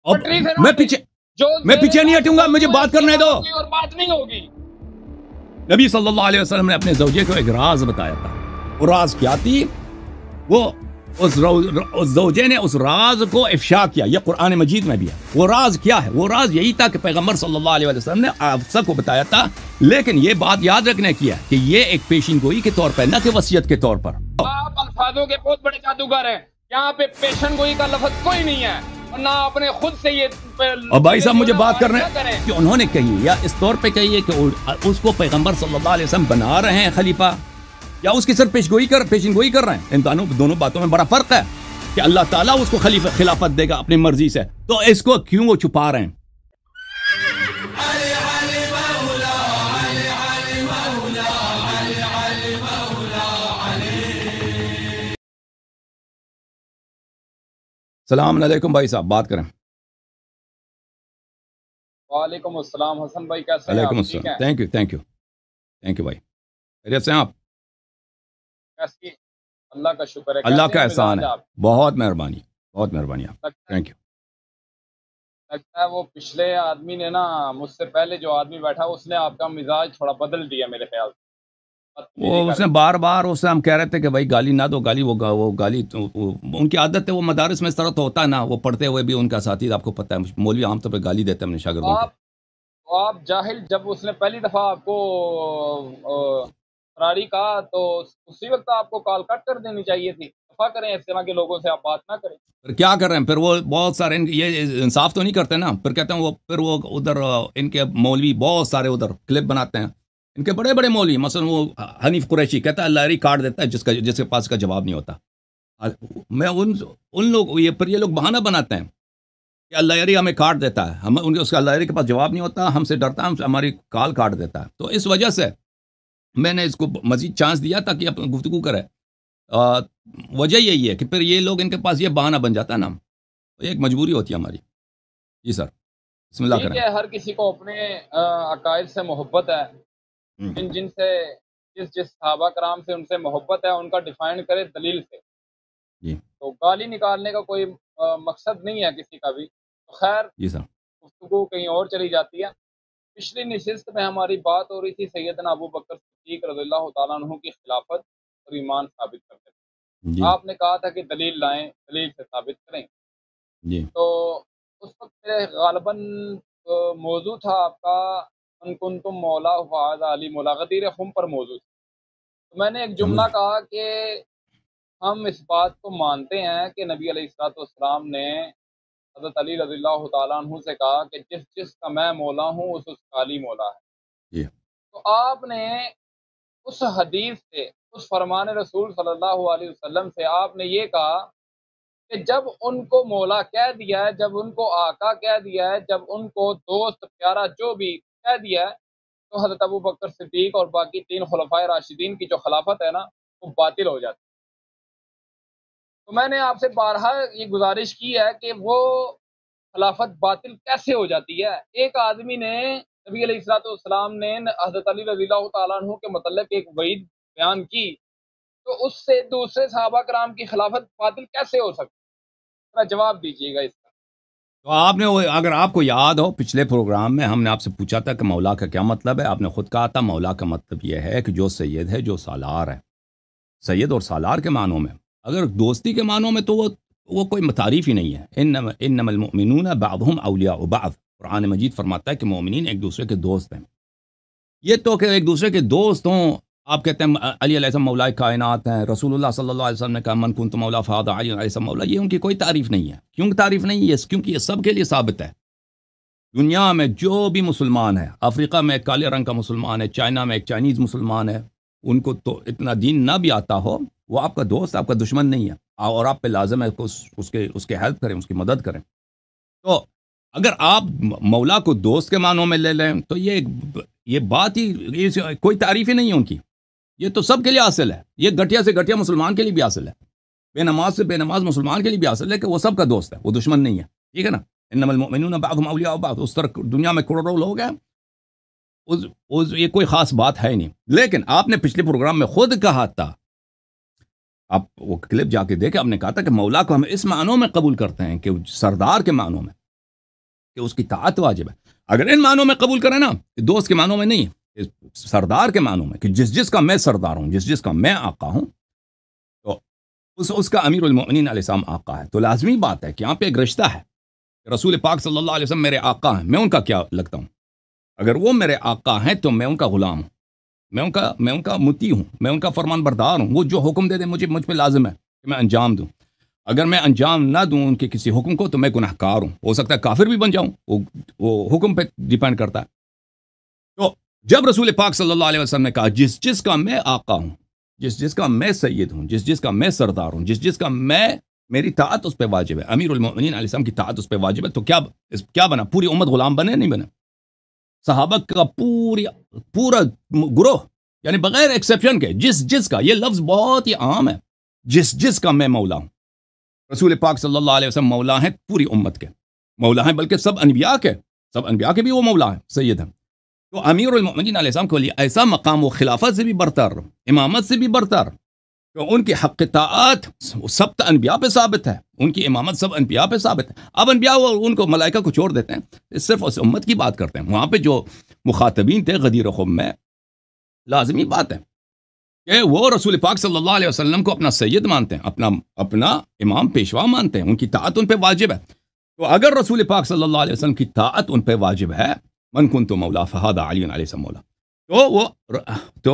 اب میں پیچھے نہیں ہٹوں گا، مجھے بات کرنے دو. اور بات نہیں ہوگی. نبی صلی اللہ علیہ وسلم نے اپنے زوجے کو ایک راز بتایا تھا. وہ راز کیا تھی؟ وہ اس زوجے نے اس راز کو افشا کیا. یہ قرآن مجید میں بھی ہے. وہ راز کیا ہے؟ وہ راز یہی تھا کہ پیغمبر صلی اللہ علیہ وسلم نے حفصہ کو بتایا تھا، لیکن یہ بات یاد رکھنے کی ہے کہ یہ ایک پیشین گوئی کے طور پر، نہ کہ وصیت کے طور پر. آپ الفاظوں کے بہت بڑے جادوگر ہیں. یہاں پہ پیشن گوئی کا لفظ کوئی نہیں ہے، اور نہ آپ نے خود سے یہ. اور بھائی صاحب مجھے بات کرنے کہ انہوں نے کہی یا اس طور پہ کہی ہے کہ اس کو پیغمبر صلی اللہ علیہ وسلم بنا رہے ہیں خلیفہ، یا اس کی صرف پیشن گوئی کر رہے ہیں. ان دونوں باتوں میں بڑا فرق ہے کہ اللہ تعالیٰ اس کو خلافت دے گا اپنی مرضی سے، تو اس کو کیوں وہ چھپا رہے ہیں؟ السلام علیکم بھائی صاحب، بات کریں. وعلیکم السلام حسن بھائی، کیسے ہیں؟ وعلیکم السلام. تھینک یو بھائی. خیریت سے ہیں آپ؟ کیسی؟ اللہ کا شکر ہے. اللہ کا احسان ہے. بہت مہربانی آپ. Thank you. لگتا ہے وہ پچھلے آدمی نے نا، مجھ سے پہلے جو آدمی بیٹھا اس نے آپ کا مزاج تھوڑا بدل دیا میرے خیال سے. وہ اس نے بار اس سے ہم کہہ رہے تھے کہ بھائی گالی نہ دو. وہ گالی ان کی عادت ہے. وہ مدارس میں اس طرح تو ہوتا ہے نا، وہ پڑھتے ہوئے بھی ان کا ساتھی، آپ کو پتہ ہے مولوی عام طور پہ گالی دیتے ہیں اپنے شاگردوں کو. آپ جاہل. جب اس نے پہلی دفعہ آپ کو فراری کہا تو اسی وقت آپ کو کال کٹ کر دینی چاہیے تھی. دفاع کریں، اس طرح کے لوگوں سے آپ بات نہ کریں. پھر کیا کر رہے ہیں؟ پھر وہ بہت سارے یہ انصاف تو نہیں کرتے نا. پھر کہتے ہیں وہ ادھر ان کے مولوی بہت سارے ادھر کلپ بناتے ہیں. ان کے بڑے بڑے مولوی، مثلا وہ حنیف قریشی کہتا ہے اللہ علی کاٹ دیتا ہے جس کے پاس کا جواب نہیں ہوتا. میں ان لوگ یہ لوگ بہانہ بناتے ہیں کہ اللہ علی ہمیں کاٹ دیتا ہے، اس کا اللہ علی کے پاس جواب نہیں ہوتا، ہم سے ڈرتا ہے، ہماری کال کاٹ دیتا ہے. تو اس وجہ سے میں نے اس کو مزید چانس دیا تاکہ اپنی گفتگو کرے. وجہ یہی ہے کہ پھر یہ لوگ ان کے پاس یہ بہانہ بن جاتا ہے نا، تو ایک مجبوری ہوتی ہے ہماری. جی سر، بسم اللہ کریں. ہر کسی کو اپنے عقائد سے محبت ہے. جن سے جس صحابہ کرام سے ان سے محبت ہے، ان کا ڈیفائن کرے دلیل سے. جی. تو گالی نکالنے کا کوئی مقصد نہیں ہے کسی کا بھی. تو خیر، جی سر، گفتگو کہیں اور چلی جاتی ہے. پچھلی نشست میں ہماری بات ہو رہی تھی سیدنا ابو بکر صدیق رضی اللہ تعالیٰ عنہ کی خلافت اور ایمان ثابت کرتے تھے. جی. آپ نے کہا تھا کہ دلیل لائیں، دلیل سے ثابت کریں. جی. تو اس وقت غالباً موضوع تھا آپ کا ان کنتم مولا فہذا علی مولا، غدیر خم پر موضوع تھا. تو میں نے ایک جملہ کہا کہ ہم اس بات کو مانتے ہیں کہ نبی علیہ الصلوۃ والسلام نے حضرت علی رضی اللہ تعالیٰ عنہ سے کہا کہ جس کا میں مولا ہوں اس کا علی مولا ہے. جی. تو آپ نے اس حدیث سے، اس فرمان رسول صلی اللہ علیہ وسلم سے آپ نے یہ کہا کہ جب ان کو مولا کہہ دیا ہے، جب ان کو آقا کہہ دیا ہے، جب ان کو دوست پیارا جو بھی کہہ دیا ہے، تو حضرت ابو بکر صدیق اور باقی 3 خلفائے راشدین کی جو خلافت ہے نا، وہ باطل ہو جاتی. تو میں نے آپ سے بارہا یہ گزارش کی ہے کہ وہ خلافت باطل کیسے ہو جاتی ہے. ایک آدمی نے، نبی علیہ الصلوۃ والسلام نے حضرت علی رضی اللہ تعالیٰ عنہ کے متعلق ایک وعید بیان کی، تو اس سے دوسرے صحابہ کرام کی خلافت باطل کیسے ہو سکتی ہے؟ جواب دیجیے گا اس کا. تو آپ نے، اگر آپ کو یاد ہو پچھلے پروگرام میں ہم نے آپ سے پوچھا تھا کہ مولا کا کیا مطلب ہے. آپ نے خود کہا تھا مولا کا مطلب یہ ہے کہ جو سید ہے، جو سالار ہے. سید اور سالار کے معنوں میں، اگر دوستی کے معنوں میں تو وہ کوئی تعریف ہی نہیں ہے. انما المؤمنون بعضهم اولیاء بعض. قرآن مجید فرماتا ہے کہ مومنین ایک دوسرے کے دوست ہیں. یہ تو کہ ایک دوسرے کے دوست ہوں، آپ کہتے ہیں علی علیہ السلام مولا کائنات ہیں، رسول اللہ صلی اللہ علیہ وسلم نے کہا من کنت مولا فہذا علی علیہ السلام مولا. یہ ان کی کوئی تعریف نہیں ہے. کیوں تعریف نہیں ہے؟ کیونکہ یہ سب کے لیے ثابت ہے. دنیا میں جو بھی مسلمان ہے، افریقہ میں ایک کالے رنگ کا مسلمان ہے، چائنا میں ایک چائنیز مسلمان ہے، ان کو تو اتنا دین نہ بھی آتا ہو، وہ آپ کا دوست، آپ کا دشمن نہیں ہے، اور آپ پہ لازم ہے اس کے ہیلپ کریں، اس کی مدد کریں. تو اگر آپ مولا کو دوست کے معنوں میں لے لیں تو یہ بات ہی کوئی تعریف ہی نہیں ہے ان کی. یہ تو سب کے لیے حاصل ہے. یہ گٹھیا سے گٹھیا مسلمان کے لیے بھی حاصل ہے، بے نماز سے بے نماز مسلمان کے لیے بھی حاصل ہے کہ وہ سب کا دوست ہے، وہ دشمن نہیں ہے. ٹھیک ہے نا؟ انما المؤمنون بعضهم اولیاء بعض. اس طرح دنیا میں کروڑوں لوگ ہیں، یہ کوئی خاص بات ہے نہیں. لیکن آپ نے پچھلے پروگرام میں خود کہا تھا، آپ وہ کلپ جا کے دیکھیں، آپ نے کہا تھا کہ مولا کو ہم اس معنوں میں قبول کرتے ہیں کہ سردار کے معنوں میں. کہ اس کی طاعت واجب ہے. اگر ان معنوں میں قبول کریں نا، دوست کے معنوں میں نہیں، سردار کے معنوں میں، کہ جس کا میں سردار ہوں، جس کا میں آقا ہوں، تو اس کا امیر المؤمنین علیہ السلام آقا ہے. تو لازمی بات ہے کہ یہاں پہ ایک رشتہ ہے. رسول پاک صلی اللہ علیہ وسلم میرے آقا ہیں، میں ان کا کیا لگتا ہوں؟ اگر وہ میرے آقا ہیں تو میں ان کا غلام ہوں، میں ان کا مطیع ہوں، میں ان کا فرمان بردار ہوں. وہ جو حکم دے دیں مجھ پہ لازم ہے کہ میں انجام دوں. اگر میں انجام نہ دوں ان کے کسی حکم کو تو میں گناہ کار ہوں. ہو سکتا ہے کافر بھی بن جاؤں، وہ حکم پہ ڈیپینڈ کرتا ہے. تو جب رسول پاک صلی اللہ علیہ وسلم نے کہا جس کا میں آقا ہوں، جس کا میں سید ہوں، جس کا میں سردار ہوں، جس کا میں میری طاعت اس پہ واجب ہے، امیر المؤمنین علیہ السلام کی طاعت اس پہ واجب ہے، تو کیا بنا؟ پوری امت غلام بنے؟ نہیں بنے. صحابہ کا پورا گروہ، یعنی بغیر ایکسیپشن کے، جس کا، یہ لفظ بہت ہی عام ہے، جس کا میں مولا ہوں. رسول پاک صلی اللہ علیہ وسلم مولا ہیں پوری امت کے، مولا ہیں بلکہ سب انبیاء کے بھی وہ مولا ہیں، سید ہیں. تو امیر المؤمنین علیہ السلام کو لیے ایسا مقام، وہ خلافت سے بھی برتر، امامت سے بھی برتر، تو ان کی حق طاعت سب انبیاء پہ ثابت ہے، ان کی امامت سب انبیاء پہ ثابت ہے. اب انبیاء ان کو ملائکہ کو چھوڑ دیتے ہیں، صرف اس امت کی بات کرتے ہیں. وہاں پہ جو مخاطبین تھے غدیر خم میں، لازمی بات ہے کہ وہ رسول پاک صلی اللہ علیہ وسلم کو اپنا سید مانتے ہیں، اپنا امام پیشوا مانتے ہیں، ان کی طاعت ان پہ واجب ہے. تو اگر رسول پاک صلی اللہ علیہ وسلم کی طاعت ان پہ واجب ہے، من کنت مولا فہذا علی علیہ السلام مولا، تو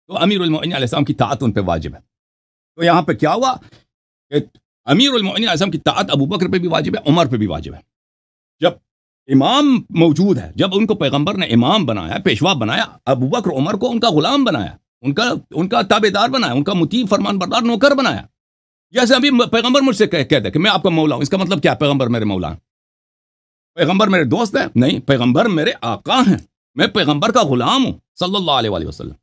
امیر المؤمنین علیہ السلام کی طاعت ان پہ واجب ہے. تو یہاں پہ کیا ہوا کہ امیر المؤمنین علیہ السلام کی طاعت ابو بکر پہ بھی واجب ہے، عمر پہ بھی واجب ہے. جب امام موجود ہے، جب ان کو پیغمبر نے امام بنایا، پیشوا بنایا، ابو بکر عمر کو ان کا غلام بنایا، ان کا تابع دار بنایا، ان کا مطیع فرمان بردار نوکر بنایا. جیسے ابھی پیغمبر مجھ سے کہتے کہ میں آپ کا مولا ہوں، اس کا مطلب کیا؟ پیغمبر میرے مولا ہیں؟ پیغمبر میرے دوست ہیں؟ نہیں، پیغمبر میرے آقا ہیں، میں پیغمبر کا غلام ہوں صلی اللہ علیہ وآلہ وسلم.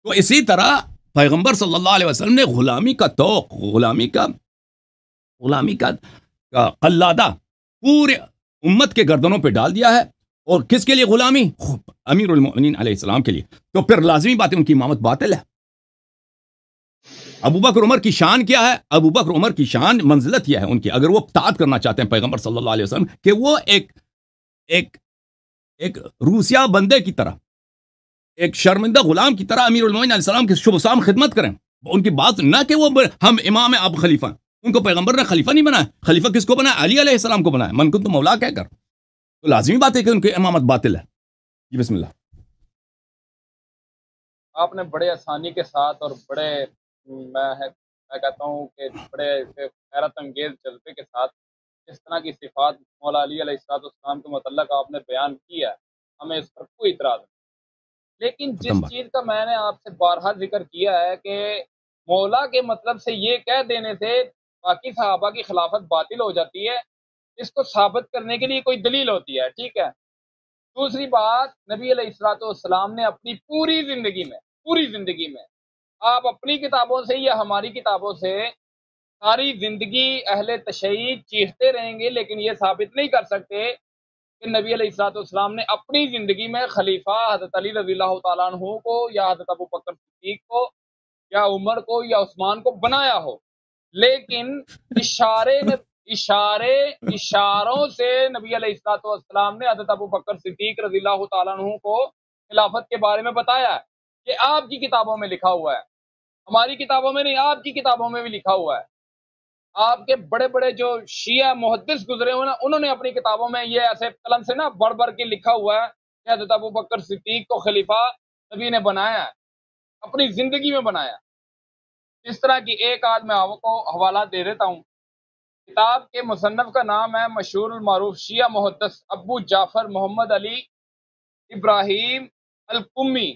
تو اسی طرح پیغمبر صلی اللہ علیہ وسلم نے غلامی کا توق، غلامی کا قلادہ پورے امت کے گردنوں پہ ڈال دیا ہے. اور کس کے لیے غلامی؟ امیر المؤمنین علیہ السلام کے لیے. تو پھر لازمی بات ہے ان کی امامت باطل ہے. ابو بکر عمر کی شان کیا ہے؟ ابو بکر عمر کی شان، منزلت یہ ہے ان کی، اگر وہ اطاعت کرنا چاہتے ہیں پیغمبر صلی اللہ علیہ وسلم، کہ وہ ایک روسیا بندے کی طرح، ایک شرمندہ غلام کی طرح امیر المؤمنین علیہ السلام کی شب شام خدمت کریں. ان کی بات نہ کہ وہ ہم امام ہیں آپ خلیفہ ہیں. ان کو پیغمبر نے خلیفہ نہیں بنایا. خلیفہ کس کو بنایا؟ علی علیہ السلام کو بنایا، من کنت مولا کہہ کر. تو لازمی بات ہے کہ ان کی امامت باطل ہے. جی بسم اللہ. آپ نے بڑے آسانی کے ساتھ اور بڑے میں کہتا ہوں کہ بڑے حیرت انگیز جذبے کے ساتھ اس طرح کی صفات مولا علی علیہ السلام کے متعلق آپ نے بیان کیا ہے، ہمیں اس پر کوئی اعتراض نہیں. لیکن جس چیز کا میں نے آپ سے بارہا ذکر کیا ہے کہ مولا کے مطلب سے یہ کہہ دینے سے باقی صحابہ کی خلافت باطل ہو جاتی ہے، اس کو ثابت کرنے کے لیے کوئی دلیل ہوتی ہے. ٹھیک ہے. دوسری بات، نبی علیہ السلام نے اپنی پوری زندگی میں آپ اپنی کتابوں سے یا ہماری کتابوں سے ساری زندگی اہل تشیع چیختے رہیں گے، لیکن یہ ثابت نہیں کر سکتے کہ نبی علیہ السلام نے اپنی زندگی میں خلیفہ حضرت علی رضی اللہ تعالیٰ عنہ کو یا حضرت ابو بکر صدیق کو یا عمر کو یا عثمان کو بنایا ہو. لیکن اشاروں سے نبی علیہ السلام نے حضرت ابو بکر صدیق رضی اللہ تعالیٰ عنہ کو خلافت کے بارے میں بتایا ہے کہ آپ کی کتابوں میں لکھا ہوا ہے، ہماری کتابوں میں نہیں، آپ کی کتابوں میں بھی لکھا ہوا ہے. آپ کے بڑے بڑے جو شیعہ محدث گزرے ہوئے نا، انہوں نے اپنی کتابوں میں یہ ایسے قلم سے نا بڑھ بڑھ کے لکھا ہوا ہے کہ حضرت ابو بکر صدیق کو خلیفہ نبی نے بنایا ہے، اپنی زندگی میں بنایا. اس طرح کی ایک آدھ میں آپ کو حوالہ دے دیتا ہوں. کتاب کے مصنف کا نام ہے مشہور المعروف شیعہ محدث ابو جعفر محمد علی ابراہیم القمی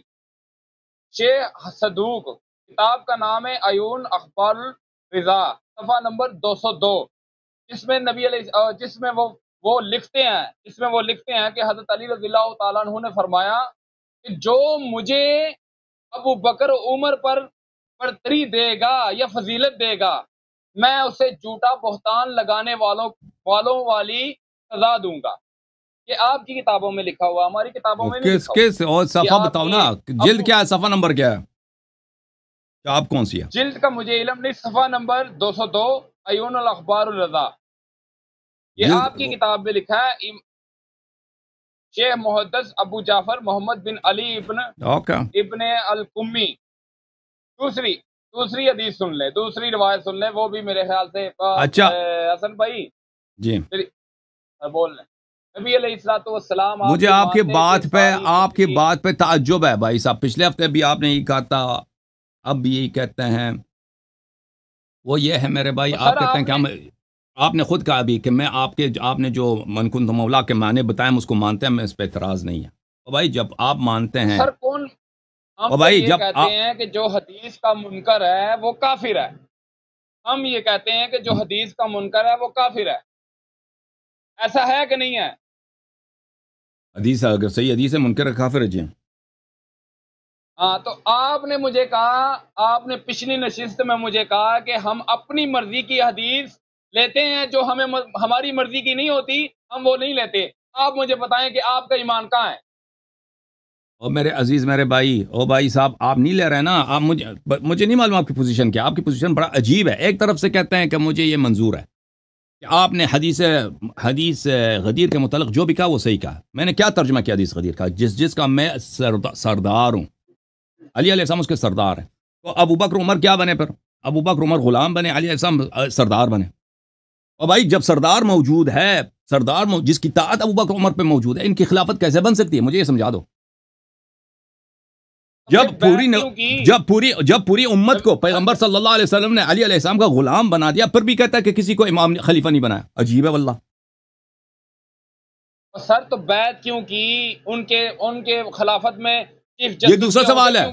شیخ صدوق. کتاب کا نام ہے عیون اخبار الرضا، صفحہ نمبر 202، جس میں وہ لکھتے ہیں کہ حضرت علی رضی اللہ تعالیٰ عنہ نے فرمایا کہ جو مجھے ابو بکر عمر پر برتری دے گا یا فضیلت دے گا، میں اسے جھوٹا بہتان لگانے والوں والی سزا دوں گا. یہ آپ کی کتابوں میں لکھا ہوا، ہماری کتابوں میں نہیں لکھا ہوا. اور صفحہ بتاؤ نا، جلد کیا ہے، صفحہ نمبر کیا ہے، آپ کون سی ہے؟ جلد کا مجھے علم نہیں، صفحہ نمبر 202 عیون الاخبار الرضا، یہ آپ کی کتاب میں لکھا ہے. شیخ محدث ابو جعفر محمد بن علی ابن القمی. دوسری حدیث سن لیں، دوسری روایت سن لیں، وہ بھی میرے خیال سے اچھا حسن بھائی جی بول رہے ہیں، نبی علیہ الصلوۃ والسلام مجھے آپ کی بات پہ تعجب ہے بھائی صاحب. پچھلے ہفتے بھی آپ نے یہی کہا تھا، اب بھی یہی کہتے ہیں. وہ یہ ہے میرے بھائی، آپ کہتے ہیں کہ آپ نے خود کہا ابھی کہ میں آپ نے جو من کنت مولا کے معنی بتائے اس کو مانتے ہیں، میں اس پہ اعتراض نہیں ہے. بھائی جب آپ مانتے ہیں سر کون ہم یہ کہتے ہیں کہ جو حدیث کا منکر ہے وہ کافر ہے. ہم یہ کہتے ہیں کہ جو حدیث کا منکر ہے وہ کافر ہے. ایسا ہے کہ نہیں ہے؟ حدیث اگر صحیح حدیث ہے منکر ہے کافر ہے. جی ہاں، تو آپ نے مجھے کہا، آپ نے پچھلی نشست میں مجھے کہا کہ ہم اپنی مرضی کی حدیث لیتے ہیں، جو ہماری مرضی کی نہیں ہوتی ہم وہ نہیں لیتے. آپ مجھے بتائیں کہ آپ کا ایمان کہاں ہے؟ میرے عزیز میرے بھائی، بھائی صاحب آپ نہیں لے رہے نا. آپ مجھے نہیں معلوم آپ کی پوزیشن کیا. آپ کی پوزیشن بڑا عجیب ہے. ایک طرف سے کہتے ہیں کہ مجھے یہ منظور ہے کہ آپ نے حدیث غدیر کے متعلق جو بھی کہا وہ صحیح کہا. میں نے کیا ترجمہ کیا حدیث غدیر کا؟ جس کا میں سردار ہوں. علی علیہ السلام اس کے سردار ہیں. تو ابو بکر عمر کیا بنے؟ پھر ابو بکر عمر غلام بنے، علی علیہ السلام سردار بنے. اور بھائی جب سردار موجود ہے، جس کی طاعت ابو بکر عمر پہ موجود ہے، ان کی خلافت کیسے بن سکتی ہے؟ مجھے یہ سمجھا دو. جب پوری امت کو پیغمبر صلی اللہ علیہ وسلم نے علی علیہ السلام کا غلام بنا دیا، پھر بھی کہتا ہے کہ کسی کو امام خلیفہ نہیں بنایا. عجیب ہے واللہ. سر تو بیعت کیوں کی ان کے خلافت میں؟ یہ دوسرا سوال ہے.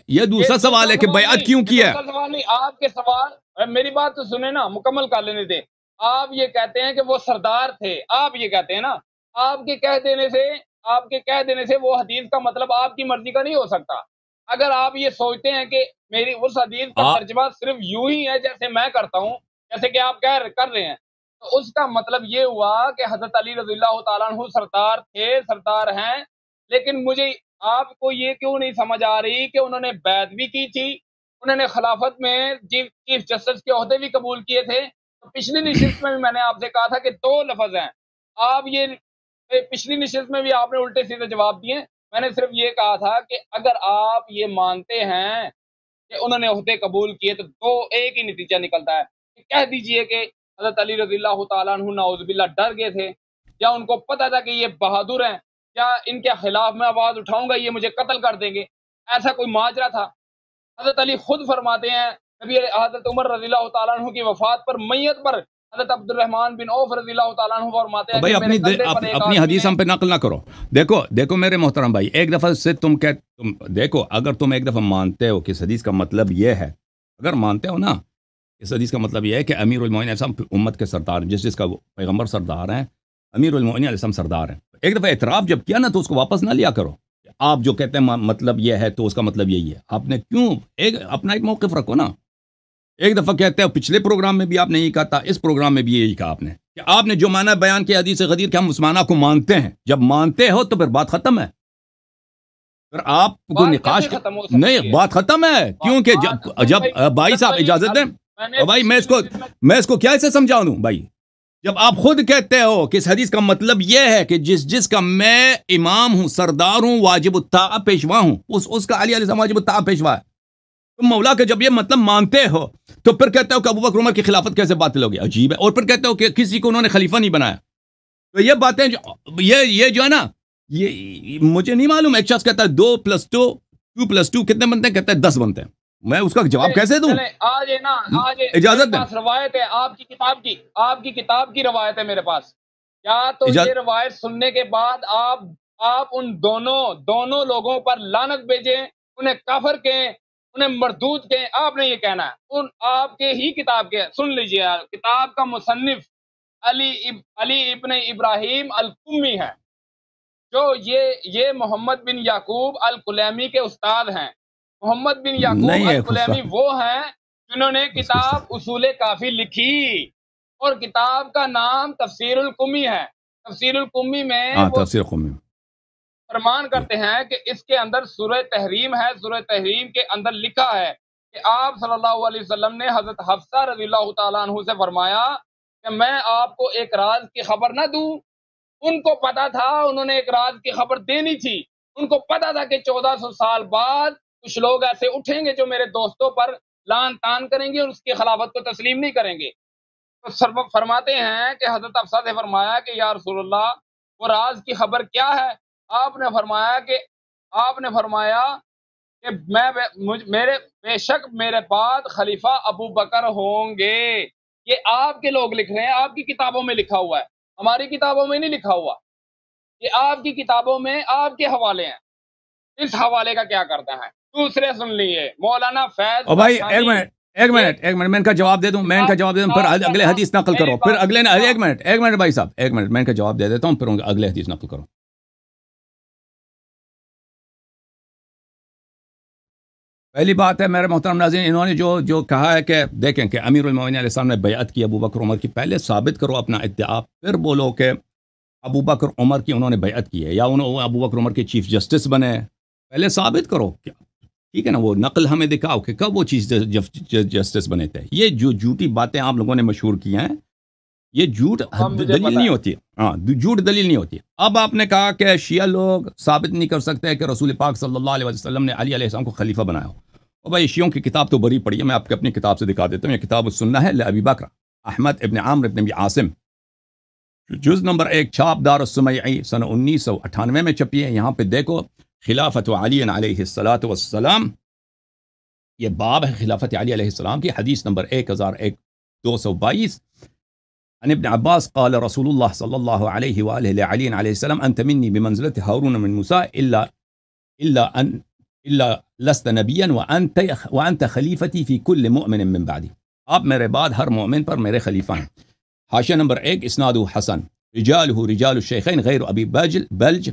یہ دوسرا سوال ہے کہ بیعت کیوں کی ہے. سوال نہیں، آپ کے سوال، میری بات تو سنیں نا، مکمل کر لینے دیں. آپ یہ کہتے ہیں کہ وہ سردار تھے، آپ یہ کہتے ہیں نا. آپ کے کہہ دینے سے وہ حدیث کا مطلب آپ کی مرضی کا نہیں ہو سکتا. اگر آپ یہ سوچتے ہیں کہ میری اس حدیث کا ترجمہ صرف یوں ہی ہے جیسے میں کرتا ہوں، جیسے کہ آپ کر رہے ہیں، تو اس کا مطلب یہ ہوا کہ حضرت علی رضی اللہ تعالیٰ عنہ سردار تھے، سردار ہیں. لیکن مجھے آپ کو یہ کیوں نہیں سمجھ آ رہی کہ انہوں نے بیعت بھی کی تھی، انہوں نے خلافت میں چیف جسٹس کے عہدے بھی قبول کیے تھے. تو پچھلی نشست میں بھی میں نے آپ سے کہا تھا کہ 2 لفظ ہیں. آپ یہ پچھلی نشست میں بھی آپ نے الٹے سیدھے جواب دیے. میں نے صرف یہ کہا تھا کہ اگر آپ یہ مانتے ہیں کہ انہوں نے عہدے قبول کیے تو ایک ہی نتیجہ نکلتا ہے کہ کہہ دیجئے کہ حضرت علی رضی اللہ تعالیٰ عنہ نعوذ باللہ ڈر گئے تھے، یا ان کو پتا تھا کہ یہ بہادر ہیں، یا ان کے خلاف میں آواز اٹھاؤں گا یہ مجھے قتل کر دیں گے. ایسا کوئی ماجرا تھا؟ حضرت علی خود فرماتے ہیں، حضرت عمر رضی اللہ تعالیٰ عنہ کی وفات پر میت پر حضرت عبد الرحمن بن عوف رضی اللہ تعالیٰ عنہ فرماتے ہیں بھائی اپنی حدیث ہم پہ نقل نہ کرو. دیکھو میرے محترم بھائی، ایک دفعہ سے تم دیکھو، اگر تم ایک دفعہ مانتے ہو کہ اس حدیث کا مطلب یہ ہے، اگر مانتے ہو نا اس حدیث کا مطلب یہ ہے کہ امیر المومنین علیہ السلام امت کے سردار، جس کا پیغمبر سردار ہیں، امیر المومنین علیہ السلام سردار ہیں. ایک دفعہ اعتراف جب کیا نا تو اس کو واپس نہ لیا کرو. آپ جو کہتے ہیں مطلب یہ ہے تو اس کا مطلب یہی ہے. آپ نے کیوں اپنا ایک موقف رکھو نا. ایک دفعہ کہتے ہیں، پچھلے پروگرام میں بھی آپ نے یہی کہا تھا، اس پروگرام میں بھی یہی کہا آپ نے کہ آپ نے جو معنی بیان کیا حدیث غدیر کہ ہم اس معنی کو مانتے ہیں. جب مانتے ہو تو پھر بات ختم ہے. پھر آپ کو نقاش نہیں، بات ختم ہے. کیونکہ جب بھائی صاحب اجازت دیں بھائی، میں اس کو کیا ایسے سمجھاؤں دوں بھائی. جب آپ خود کہتے ہو کہ اس حدیث کا مطلب یہ ہے کہ جس کا میں امام ہوں، سردار ہوں، واجب الطاعہ پیشوا ہوں، اس کا علی علیہ السلام واجب الطاعہ پیشوا ہے. تم مولا کے جب یہ مطلب مانتے ہو تو پھر کہتے ہو کہ ابو بکر عمر کی خلافت کیسے باطل ہوگی؟ عجیب ہے. اور پھر کہتے ہو کہ کسی کو انہوں نے خلیفہ نہیں بنایا. تو یہ باتیں یہ جو ہے نا، یہ مجھے نہیں معلوم. ایک شخص کہتا ہے 2+2 کتنے بنتے ہیں؟ کہتا ہے 10 بنتے ہیں. میں اس کا جواب کیسے دوں؟ آج اجازت دیں. روایت ہے آپ کی کتاب کی روایت ہے میرے پاس. کیا تو یہ روایت سننے کے بعد آپ ان دونوں لوگوں پر لعنت بھیجیں، انہیں کافر کہیں، انہیں مردود کہیں؟ آپ نے یہ کہنا ہے. آپ کے ہی کتاب کے سن لیجئے، کتاب کا مصنف علی ابن ابراہیم القمی ہے، جو یہ محمد بن یعقوب الکلیمی کے استاد ہیں. محمد بن یعقوب الکلیمی وہ ہیں جنہوں نے کتاب اصول کافی لکھی، اور کتاب کا نام تفسیر القمی ہے. تفسیر القمی میں فرمان کرتے ہیں کہ اس کے اندر سورہ تحریم ہے. سورہ تحریم کے اندر لکھا ہے کہ آپ صلی اللہ علیہ وسلم نے حضرت حفصہ رضی اللہ تعالیٰ عنہ سے فرمایا کہ میں آپ کو ایک راز کی خبر نہ دوں. ان کو پتا تھا، انہوں نے ایک راز کی خبر دینی تھی، ان کو پتا تھا کہ 1400 سال بعد کچھ لوگ ایسے اٹھیں گے جو میرے دوستوں پر لان تان کریں گے اور اس کی خلافت کو تسلیم نہیں کریں گے۔ تو فرماتے ہیں کہ حضرت حفصہ سے فرمایا کہ یا رسول اللہ وہ راز کی خبر کیا ہے؟ آپ نے فرمایا کہ میرے بے شک میرے بعد خلیفہ ابو بکر ہوں گے۔ یہ آپ کے لوگ لکھ رہے ہیں، آپ کی کتابوں میں لکھا ہوا ہے، ہماری کتابوں میں نہیں لکھا ہوا، یہ آپ کی کتابوں میں آپ کے حوالے ہیں۔ اس حوالے کا کیا کرتا ہے؟ دوسرے سن لیے مولانا فیض۔ اور بھائی ایک منٹ میں ان کا جواب دے دوں، پھر اگلے حدیث نقل کرو، پھر اگلے ایک منٹ بھائی صاحب، ایک منٹ میں ان کا جواب دے دیتا ہوں، پھر اگلے حدیث نقل کرو۔ پہلی بات ہے میرے محترم ناظرین، انہوں نے جو کہا ہے کہ دیکھیں کہ امیر المومنین علیہ السلام نے بیعت کی ابو بکر عمر کی، پہلے ثابت کرو اپنا ادعا، پھر بولو کہ ابو بکر عمر کی انہوں نے بیعت کی ہے یا ابو بکر عمر کے چیف جسٹس بنے، پہلے ثابت کرو کیا، ٹھیک ہے نا؟ وہ نقل ہمیں دکھاؤ کہ کب وہ چیف جسٹس بنے تھے۔ یہ جو جھوٹی باتیں آپ لوگوں نے مشہور کی ہیں، یہ جھوٹ دلیل نہیں ہوتی، جھوٹ دلیل نہیں ہوتی۔ اب آپ نے کہا کہ شیعہ لوگ ثابت نہیں کر سکتے کہ رسول پاک صلی اللہ علیہ وسلم نے علی علیہ السلام کو خلیفہ بنایا ہو۔ اور بھائی شیعوں کی کتاب تو بری پڑی ہے، میں آپ کو اپنی کتاب سے دکھا دیتا ہوں، یہ کتاب السنہ ہے لابی بکر احمد ابن عامر ابن ابی عاصم، جز نمبر 1، چھاپ دار السمیعی، سن 1998 میں چھپی ہے۔ یہاں پہ دیکھو خلافت علی علیہ الصلاۃ والسلام، یہ باب ہے خلافت علی علیہ السلام کی، حدیث نمبر 1222، عن ابن عباس قال رسول اللہ صلی اللہ علیہ وآلہ لعلی علیہ السلام انت منی بمنزلت ہارون من موسیٰ الا لست نبیا وانت خلیفتی فی کل مؤمن من بعدی، آپ میرے بعد ہر مومن پر میرے خلیفہ ہیں۔ حاشیہ نمبر 1، اسنادہ حسن، رجالہ رجال الشیخین غیر ابی بلج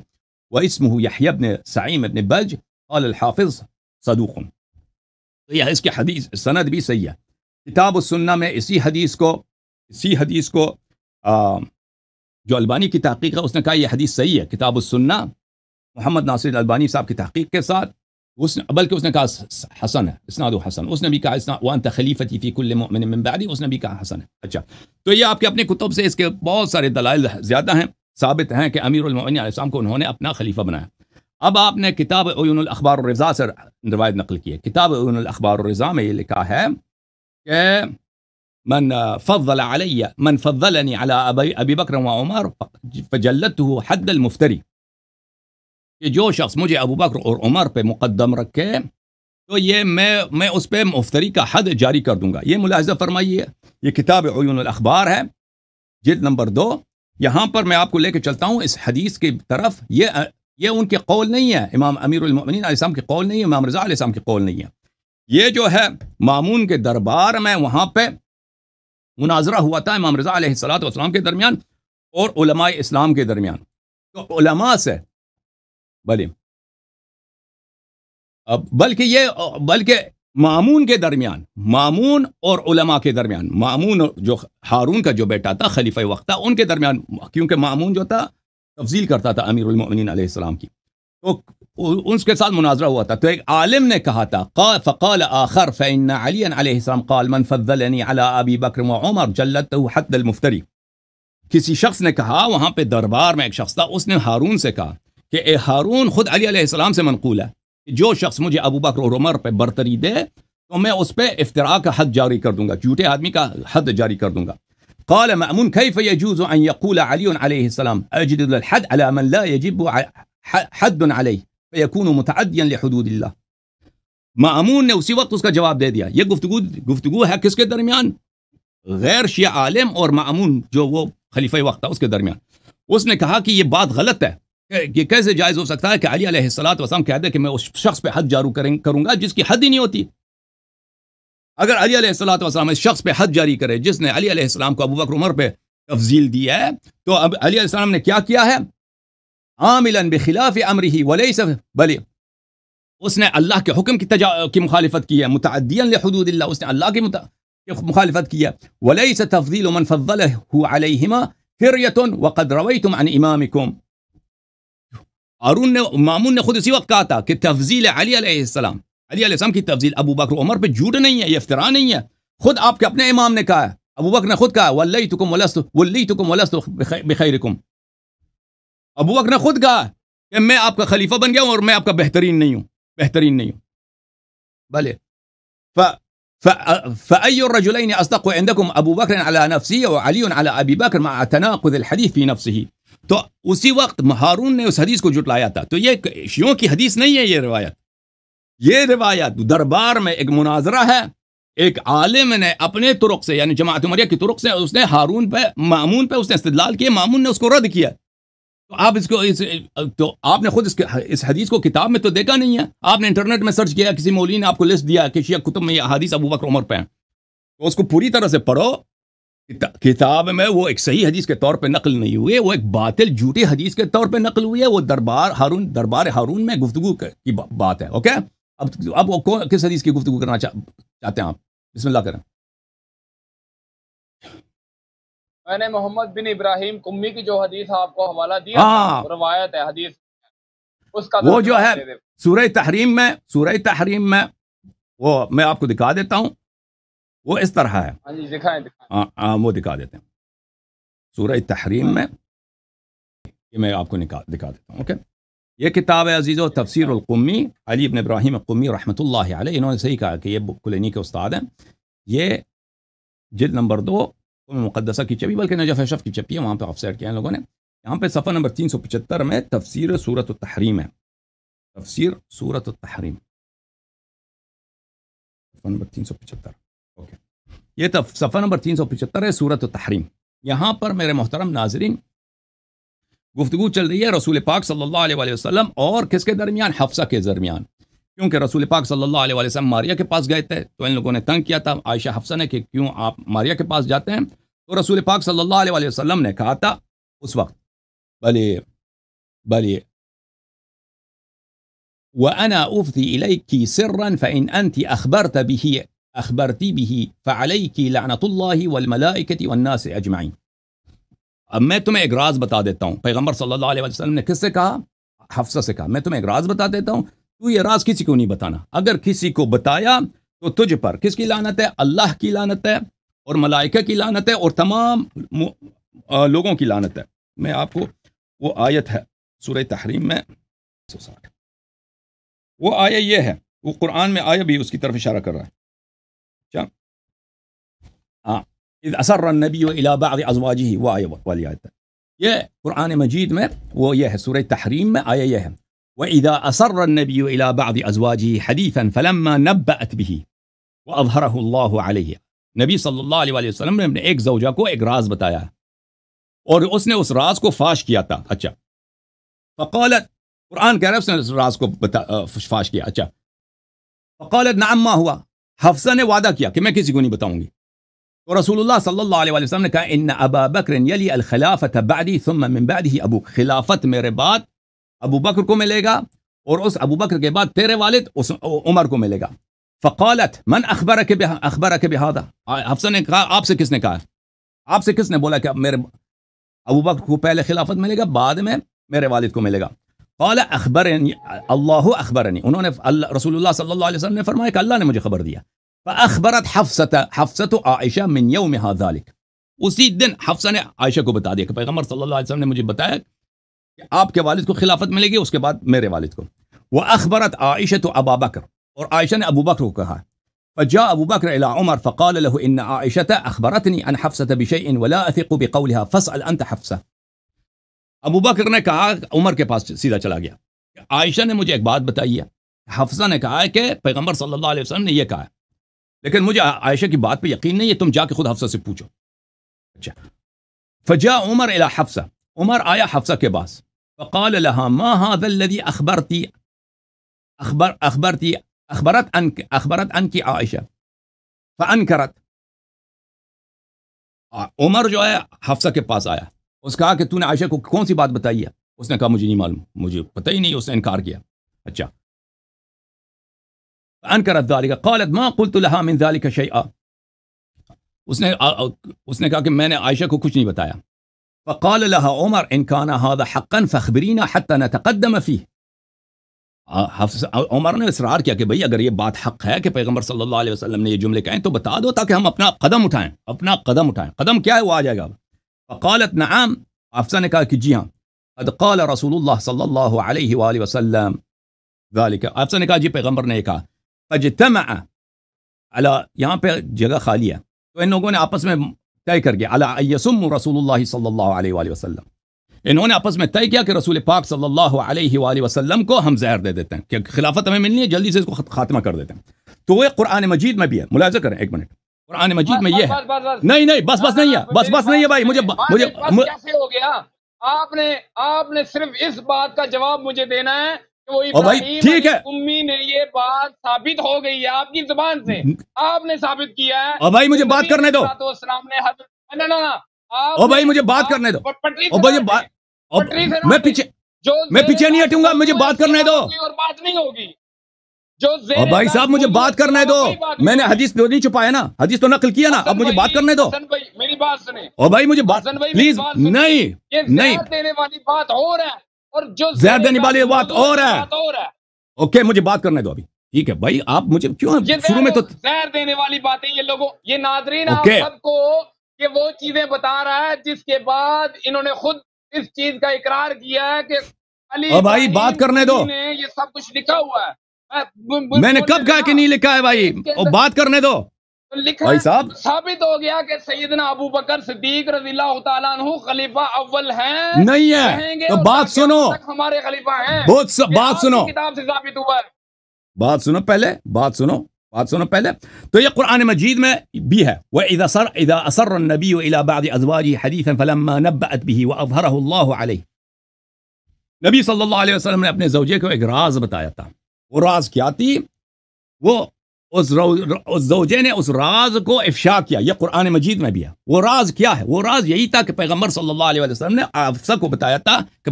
واسمہ یحیی بن سعیم بن بلج، قال الحافظ صدوق۔ تو یہ اس کی حدیث سند بھی صحیح ہے۔ کتاب السنہ میں اسی حدیث کو جو البانی کی تحقیق ہے، اس نے کہا یہ حدیث صحیح ہے، کتاب السنہ محمد ناصر الالبانی صاحب کی تحقیق کے ساتھ، بلکہ اس نے کہا حسن ہے، اسناد حسن، اس نے بھی کہا وانت خلیفتی فی کل مؤمن من بعدی، اس نے بھی کہا حسن ہے۔ اچھا، تو یہ آپ کے اپنے کتب سے اس کے بہت سارے دلائل زیادہ ہیں، ثابت ہیں کہ امیر المؤمنین علیہ السلام کو انہوں نے اپنا خلیفہ بنایا۔ اب آپ نے کتاب عیون الاخبار الرضا سے روایت نقل کی ہے۔ کتاب عیون الاخبار الرضا میں یہ لکھا ہے کہ من فضلنی علی ابی بکر و عمر فجلدته حد المفتری، کہ جو شخص مجھے ابو بکر اور عمر پہ مقدم رکھے تو یہ میں اس پہ مفتری کا حد جاری کر دوں گا۔ یہ ملاحظہ فرمائیے، یہ کتاب عیون الاخبار ہے، جلد نمبر 2۔ یہاں پر میں آپ کو لے کے چلتا ہوں اس حدیث کی طرف، یہ ان کے قول نہیں ہے، امام امیر المؤمنین علیہ السلام کے قول نہیں ہے، امام رضا علیہ السلام کے قول نہیں ہے۔ یہ جو ہے مامون کے دربار میں وہاں پہ مناظرہ ہوا تھا امام رضا علیہ الصلوۃ والسلام کے درمیان اور علماء اسلام کے درمیان، تو علماء سے بلکہ مامون کے درمیان، مامون اور علماء کے درمیان، مامون جو ہارون کا جو بیٹا تھا خلیفہ وقت تھا، ان کے درمیان، کیونکہ مامون جو تھا تفضیل کرتا تھا امیر المؤمنین علیہ السلام کی، تو ان کے ساتھ مناظرہ ہوا تھا۔ تو ایک عالم نے کہا تھا فقال آخر فإن علی علیہ السلام قال من فضلنی علی ابی بکر و عمر جلدته حد المفتری، کسی شخص نے کہا، وہاں پہ دربار میں ایک شخص تھا، اس نے ہارون سے کہا کہ اے ہارون، خود علی علیہ السلام سے منقول ہے کہ جو شخص مجھے ابو بکر اور عمر پہ برتری دے تو میں اس پہ افتراء کا حد جاری کر دوں گا، جھوٹے آدمی کا حد جاری کر دوں گا۔ قال مأمون كيف يجوز أن يقول علي عليه السلام أجد الحد على من لا يجب حد عليه فيكون متعديا لحدود الله۔ مأمون نے اسی وقت اس کا جواب دے دیا۔ یہ گفتگو ہے کس کے درمیان؟ غیر شیعہ عالم اور مأمون جو وہ خلیفہ وقت تھا اس کے درمیان۔ اس نے کہا کہ یہ بات غلط ہے، کہ کیسے جائز ہو سکتا ہے کہ علی علیہ السلام کہہ دے کہ میں اس شخص پہ حد جاری کروں گا جس کی حد ہی نہیں ہوتی۔ اگر علی علیہ السلام اس شخص پہ حد جاری کرے جس نے علی علیہ السلام کو ابو بکر عمر پہ تفضیل دی ہے، تو اب علی علیہ السلام نے کیا ہے؟ عاملا بخلاف امرہ ولیس، بلے اس نے اللہ کے حکم کی مخالفت کی ہے، متعدیا لحدود اللہ، اس نے اللہ کی مخالفت کی ہے۔ ولیس تفضیل من فضلہ علیہما فریۃ وقد رویتم عن امامکم۔ مامون نے خود اسی وقت کہا تھا کہ تفضیل علی علیہ السلام کی تفضیل ابو بکر عمر پہ جھوٹ نہیں ہے، یہ افتراء نہیں ہے، خود آپ کے اپنے امام نے کہا ہے، ابو بکر نے خود کہا ولیتکم ولست بخیرکم، ابو بکر نے خود کہا کہ میں آپ کا خلیفہ بن گیا ہوں اور میں آپ کا بہترین نہیں ہوں بھلے فأي الرجلين أصدق عندكم أبو بكر على نفسه وعلي على أبي بكر مع تناقض الحديث في نفسه. تو اسی وقت ہارون نے اس حدیث کو جھٹلایا تھا. تو یہ شیعوں کی حدیث نہیں ہے. یہ روایت دربار میں ایک مناظرہ ہے. ایک عالم نے اپنے طرق سے یعنی جماعت عمریہ کی طرق سے اس نے ہارون پہ مامون پہ اس نے استدلال کیا. مامون نے اس کو رد کیا. تو آپ نے خود اس حدیث کو کتاب میں تو دیکھا نہیں ہے. آپ نے انٹرنیٹ میں سرچ کیا, کسی مولوی نے آپ کو لسٹ دیا کہ شیعہ کتب میں یہ احادیث ابو بکر عمر پہ ہیں, تو اس کو پوری طرح سے پڑھو. کتاب میں وہ ایک صحیح حدیث کے طور پہ نقل نہیں ہوئے, وہ ایک باطل جھوٹی حدیث کے طور پہ نقل ہوئی ہے. وہ دربار ہارون میں گفتگو کی بات ہے. اوکے, اب کس حدیث کی گفتگو کرنا چاہتے ہیں آپ؟ بسم اللہ کریں. میں نے محمد بن ابراہیم قمی کی جو حدیث آپ کو حوالہ دیا روایت ہے حدیث اس کا وہ جو ہے سورہ تحریم میں وہ میں آپ کو دکھا دیتا ہوں. وہ اس طرح ہے. ہاں جی دکھائیں. وہ دکھا دیتے ہیں سورہ تحریم میں. یہ میں آپ کو دکھا دیتا ہوں. اوکے, یہ کتاب ہے عزیزو تفسیر القمی, علی بن ابراہیم قمی رحمۃ اللہ علیہ. انہوں نے صحیح کہا کہ یہ کلینی کے استاد ہیں. یہ جلد نمبر 2 مقدسہ کی چپی, بلکہ نجف اشرف کی چپی ہے, وہاں پہ آف سیٹ کیا ہے لوگوں نے. یہاں پہ صفحہ نمبر 375 میں تفسیر سورۃ التحریم ہے. تفسیر سورۃ التحریم صفحہ نمبر 375. اوکے, یہ صفحہ نمبر 375 ہے سورۃ التحریم. یہاں پر میرے محترم ناظرین گفتگو چل رہی ہے رسول پاک صلی اللہ علیہ وسلم اور کس کے درمیان؟ حفصہ کے درمیان. کیونکہ رسول پاک صلی اللہ علیہ وسلم ماریہ کے پاس گئے تھے, تو ان لوگوں نے تنگ کیا تھا عائشہ حفصہ نے کہ کیوں آپ ماریہ کے پاس جاتے ہیں. تو رسول پاک صلی اللہ علیہ وسلم نے کہا تھا اس وقت, بلی وَأَنَا أُفْضِي إِلَيْكِ سِرًّا فَإِنْ أَنْتِ أَخْبَرْتِ بِهِ فَعَلَيْكِ لَعْنَةُ اللَّهِ وَالْمَلَائِكَةِ وَالنَّاسِ أَجْمَعِينَ. اب میں تمہیں ایک راز بتا دیتا ہوں. پیغمبر صلی اللہ علیہ وسلم نے کس سے کہا؟ حفصہ سے کہا. میں تمہیں ایک راز بتا دیتا ہوں, تو یہ راز کسی کو نہیں بتانا. اگر کسی کو بتایا تو تجھ پر کس کی لعنت ہے؟ اللہ کی لعنت ہے اور ملائکہ کی لعنت ہے اور تمام لوگوں کی لعنت ہے. میں آپ کو وہ آیت ہے سورہ تحریم میں, وہ آیہ یہ ہے, وہ قرآن میں آیہ بھی اس کی طرف اشارہ کر رہا ہے. اذ اسر النبی الى بعض ازواجہ, وہ آیہ والی آیت ہے. یہ قرآن مجید میں وہ یہ ہے سورہ تحریم میں آیہ یہ ہے, وَإِذَا أَسَرَّ النَّبِيُّ إِلَى بَعْضِ أَزْوَاجِهِ حَدِيثًا فَلَمَّا نَبَّأَتْ بِهِ وَأَظْهَرَهُ اللَّهُ عَلَيْهِ. نبی صلی اللہ علیہ وسلم نے ایک زوجہ کو ایک راز بتایا اور اس نے اس راز کو فاش کیا تھا. اچھا, فقالت, قرآن کہہ رہا ہے اس نے اس راز کو فاش کیا. اچھا, فقالت نعم ما ہوا, حفصہ نے وعدہ کیا کہ میں کسی کو نہیں بتاؤں گی. تو رسول اللہ صلی اللہ علیہ وسلم نے کہا ان ابا بکر یلی الخلافۃ بعدی ثم من بعدہ ابوک, خلافت میرے بعد ابو بکر کو ملے گا اور اس ابو بکر کے بعد تیرے والد عمر کو ملے گا. فقالت من اخبرک بهذا, حفصہ نے کہا آپ سے کس نے کہا, آپ سے کس نے بولا کہ میرے ابو بکر کو پہلے خلافت ملے گا بعد میں میرے والد کو ملے گا. قال اخبرنی اللہ اخبرنی, انہوں نے رسول اللہ صلی اللہ علیہ وسلم نے فرمایا کہ اللہ نے مجھے خبر دیا. فاخبرت حفصۃ عائشہ من یومها ذلك, اسی دن حفصہ نے عائشہ کو بتا دیا کہ پیغمبر صلی اللہ علیہ وسلم نے مجھے بتایا کہ آپ کے والد کو خلافت ملے گی, اس کے بعد میرے والد کو. وأخبرت عائشة ابا بکر, اور عائشہ نے ابو بکر کو کہا. فجاء ابو بکر الى عمر فقال له ان عائشة اخبرتني عن حفصة بشيء ولا اثق بقولها فاسأل انت حفصة. ابو بکر نے کہا, عمر کے پاس سیدھا چلا گیا, عائشہ نے مجھے ایک بات بتائی ہے, حفصہ نے کہا ہے کہ پیغمبر صلی اللہ علیہ وسلم نے یہ کہا ہے, لیکن مجھے عائشہ کی بات پہ یقین نہیں ہے, تم جا کے خود حفصہ سے پوچھو. اچھا, فجاء عمر الى حفصة, عمر آیا حفصہ کے پاس. فقال لها ما هذا الذي اخبرت عنك عائشہ فانکرت. عمر جو ہے حفصہ کے پاس آیا, اس کہا کہ تو نے عائشہ کو کون سی بات بتائی ہے؟ اس نے کہا مجھے نہیں معلوم, مجھے پتہ ہی نہیں, اس نے انکار کیا. اچھا, فانکرت ذلك قالت ما قلت لها من ذلك شيئا, اس نے کہا کہ میں نے عائشہ کو کچھ نہیں بتایا. فقال لها عمر ان كان هذا حقا فاخبرينا حتى نتقدم فيه. عمر نے اصرار کیا کہ بھئی اگر یہ بات حق ہے کہ پیغمبر صلی اللہ علیہ وسلم نے یہ جملے کہیں تو بتا دو تاکہ ہم اپنا قدم اٹھائیں. قدم کیا ہے وہ آ جائے گا. فقالت نعم, حفصہ نے کہا کہ جی ہاں. قد قال رسول اللہ صلی اللہ علیہ وآلہ وسلم ذالک، آپ سے نے کہا جی پیغمبر نے کہا، اجتمع علی، یہاں پہ جگہ خالی ہے، تو ان لوگوں نے آپس میں طے کر گیا، علی یسم رسول اللہ صلی اللہ علیہ وآلہ وسلم، انہوں نے آپس میں طے کیا کہ رسول پاک صلی اللہ علیہ وآلہ وسلم کو ہم زہر دے دیتے ہیں کہ خلافت ہمیں ملنی ہے، جلدی سے اس کو خاتمہ کر دیتے ہیں۔ تو وہ قرآن مجید میں بھی ہے، ملاحظہ کریں ایک منٹ، قرآن مجید میں یہ ہے، نہیں بس نہیں ہے، بس نہیں ہے بھائی، مجھے کیسے ہو گیا؟ آپ نے صرف اس بات کا جواب مجھے دینا ہے کہ وہ ابراہیم ٹھیک ہے، امی نے یہ بات ثابت ہو گئی ہے آپ کی زبان سے، آپ نے ثابت کیا ہے۔ اور بھائی مجھے بات کرنے دو، اور بھائی مجھے بات کرنے دو، میں پیچھے نہیں ہٹوں گا، مجھے بات کرنے دو، اور بات نہیں ہوگی اور بھائی صاحب مجھے بات کرنے دو، میں نے حدیث تو نہیں چھپایا نا، حدیث تو نقل کیا نا، اب مجھے بات کرنے دو، میری بات سنیں، اور بھائی مجھے بات پلیز، نہیں دینے والی بات اور ہے، اور جو زہر دینے والی بات اور ہے، اوکے مجھے بات کرنے دو ابھی، ٹھیک ہے بھائی، آپ مجھے کیوں شروع میں تو زہر دینے والی باتیں یہ لوگوں، یہ ناظرین آپ سب کو یہ وہ چیزیں بتا رہا ہے جس کے بعد انہوں نے خود اس چیز کا اقرار کیا ہے کہ علی بھائی بات کرنے دو، نے یہ سب کچھ لکھا ہوا ہے۔ میں نے کب کہا کہ نہیں لکھا ہے بھائی، اور بات کرنے دو بھائی صاحب، ثابت ہو گیا کہ سیدنا ابو بکر صدیق رضی اللہ تعالیٰ عنہ خلیفہ اول ہیں، نہیں ہے تو بات سنو، ہمارے خلیفہ ہیں، بات سنو، کتاب سے ثابت ہوا ہے، بات سنو پہلے، بات سنو پہلے، تو یہ قرآن مجید میں بھی ہے، وَإِذَا أَسَرَّ النَّبِيُّ إِلَى بَعْضِ أَزْوَاجِهِ حَدِيثًا فَلَمَّا نَبَّأَتْ بِهِ وَأَظْهَرَهُ اللَّهُ عَلَيْهِ، نبی صلی اللہ علیہ وسلم نے اپنے زوجے کو ایک راز بتایا تھا، وہ راز کیا تھی؟ وہ اس زوجے نے اس راز کو افشا کیا، یہ قرآن مجید میں بھی ہے، وہ راز کیا ہے؟ وہ راز یہی تھا کہ پیغمبر صلی اللہ علیہ وسلم نے حفصہ کو بتایا تھا کہ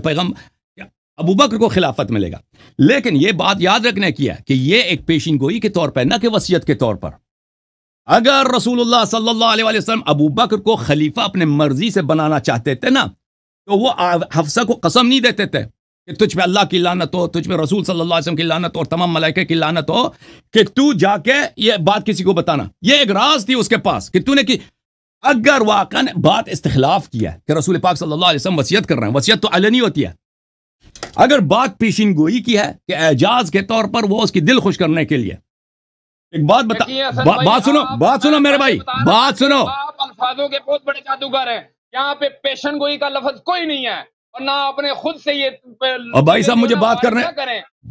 ابو بکر کو خلافت ملے گا، لیکن یہ بات یاد رکھنے کی ہے کہ یہ ایک پیشین گوئی کے طور پر، نہ کہ وصیت کے طور پر۔ اگر رسول اللہ صلی اللہ علیہ وسلم ابو بکر کو خلیفہ اپنے مرضی سے بنانا چاہتے تھے نا، تو وہ حفصہ کو قسم نہیں دیتے تھے کہ تجھ پہ اللہ کی لعنت ہو، تجھ پہ رسول صلی اللہ علیہ وسلم کی لعنت ہو اور تمام ملائکہ کی لعنت ہو، کہ تو جا کے یہ بات کسی کو بتانا، یہ ایک راز تھی اس کے پاس کہ تو نے کی، اگر واقعا بات استخلاف کیا ہے کہ رسول پاک صلی اللہ علیہ وسلم وصیت کر رہے ہیں، وصیت تو علنی ہوتی ہے، اگر بات پیشین گوئی کی ہے کہ اعجاز کے طور پر وہ اس کی دل خوش کرنے کے لیے، ایک بات بات سنو میرے بھائی، بات سنو، آپ الفاظوں کے بہت بڑے جادوگر ہیں، یہاں پہ پیشن گوئی کا لفظ کوئی نہیں ہے، اور نہ اپنے خود سے یہ، اور بھائی صاحب مجھے بات کرنے،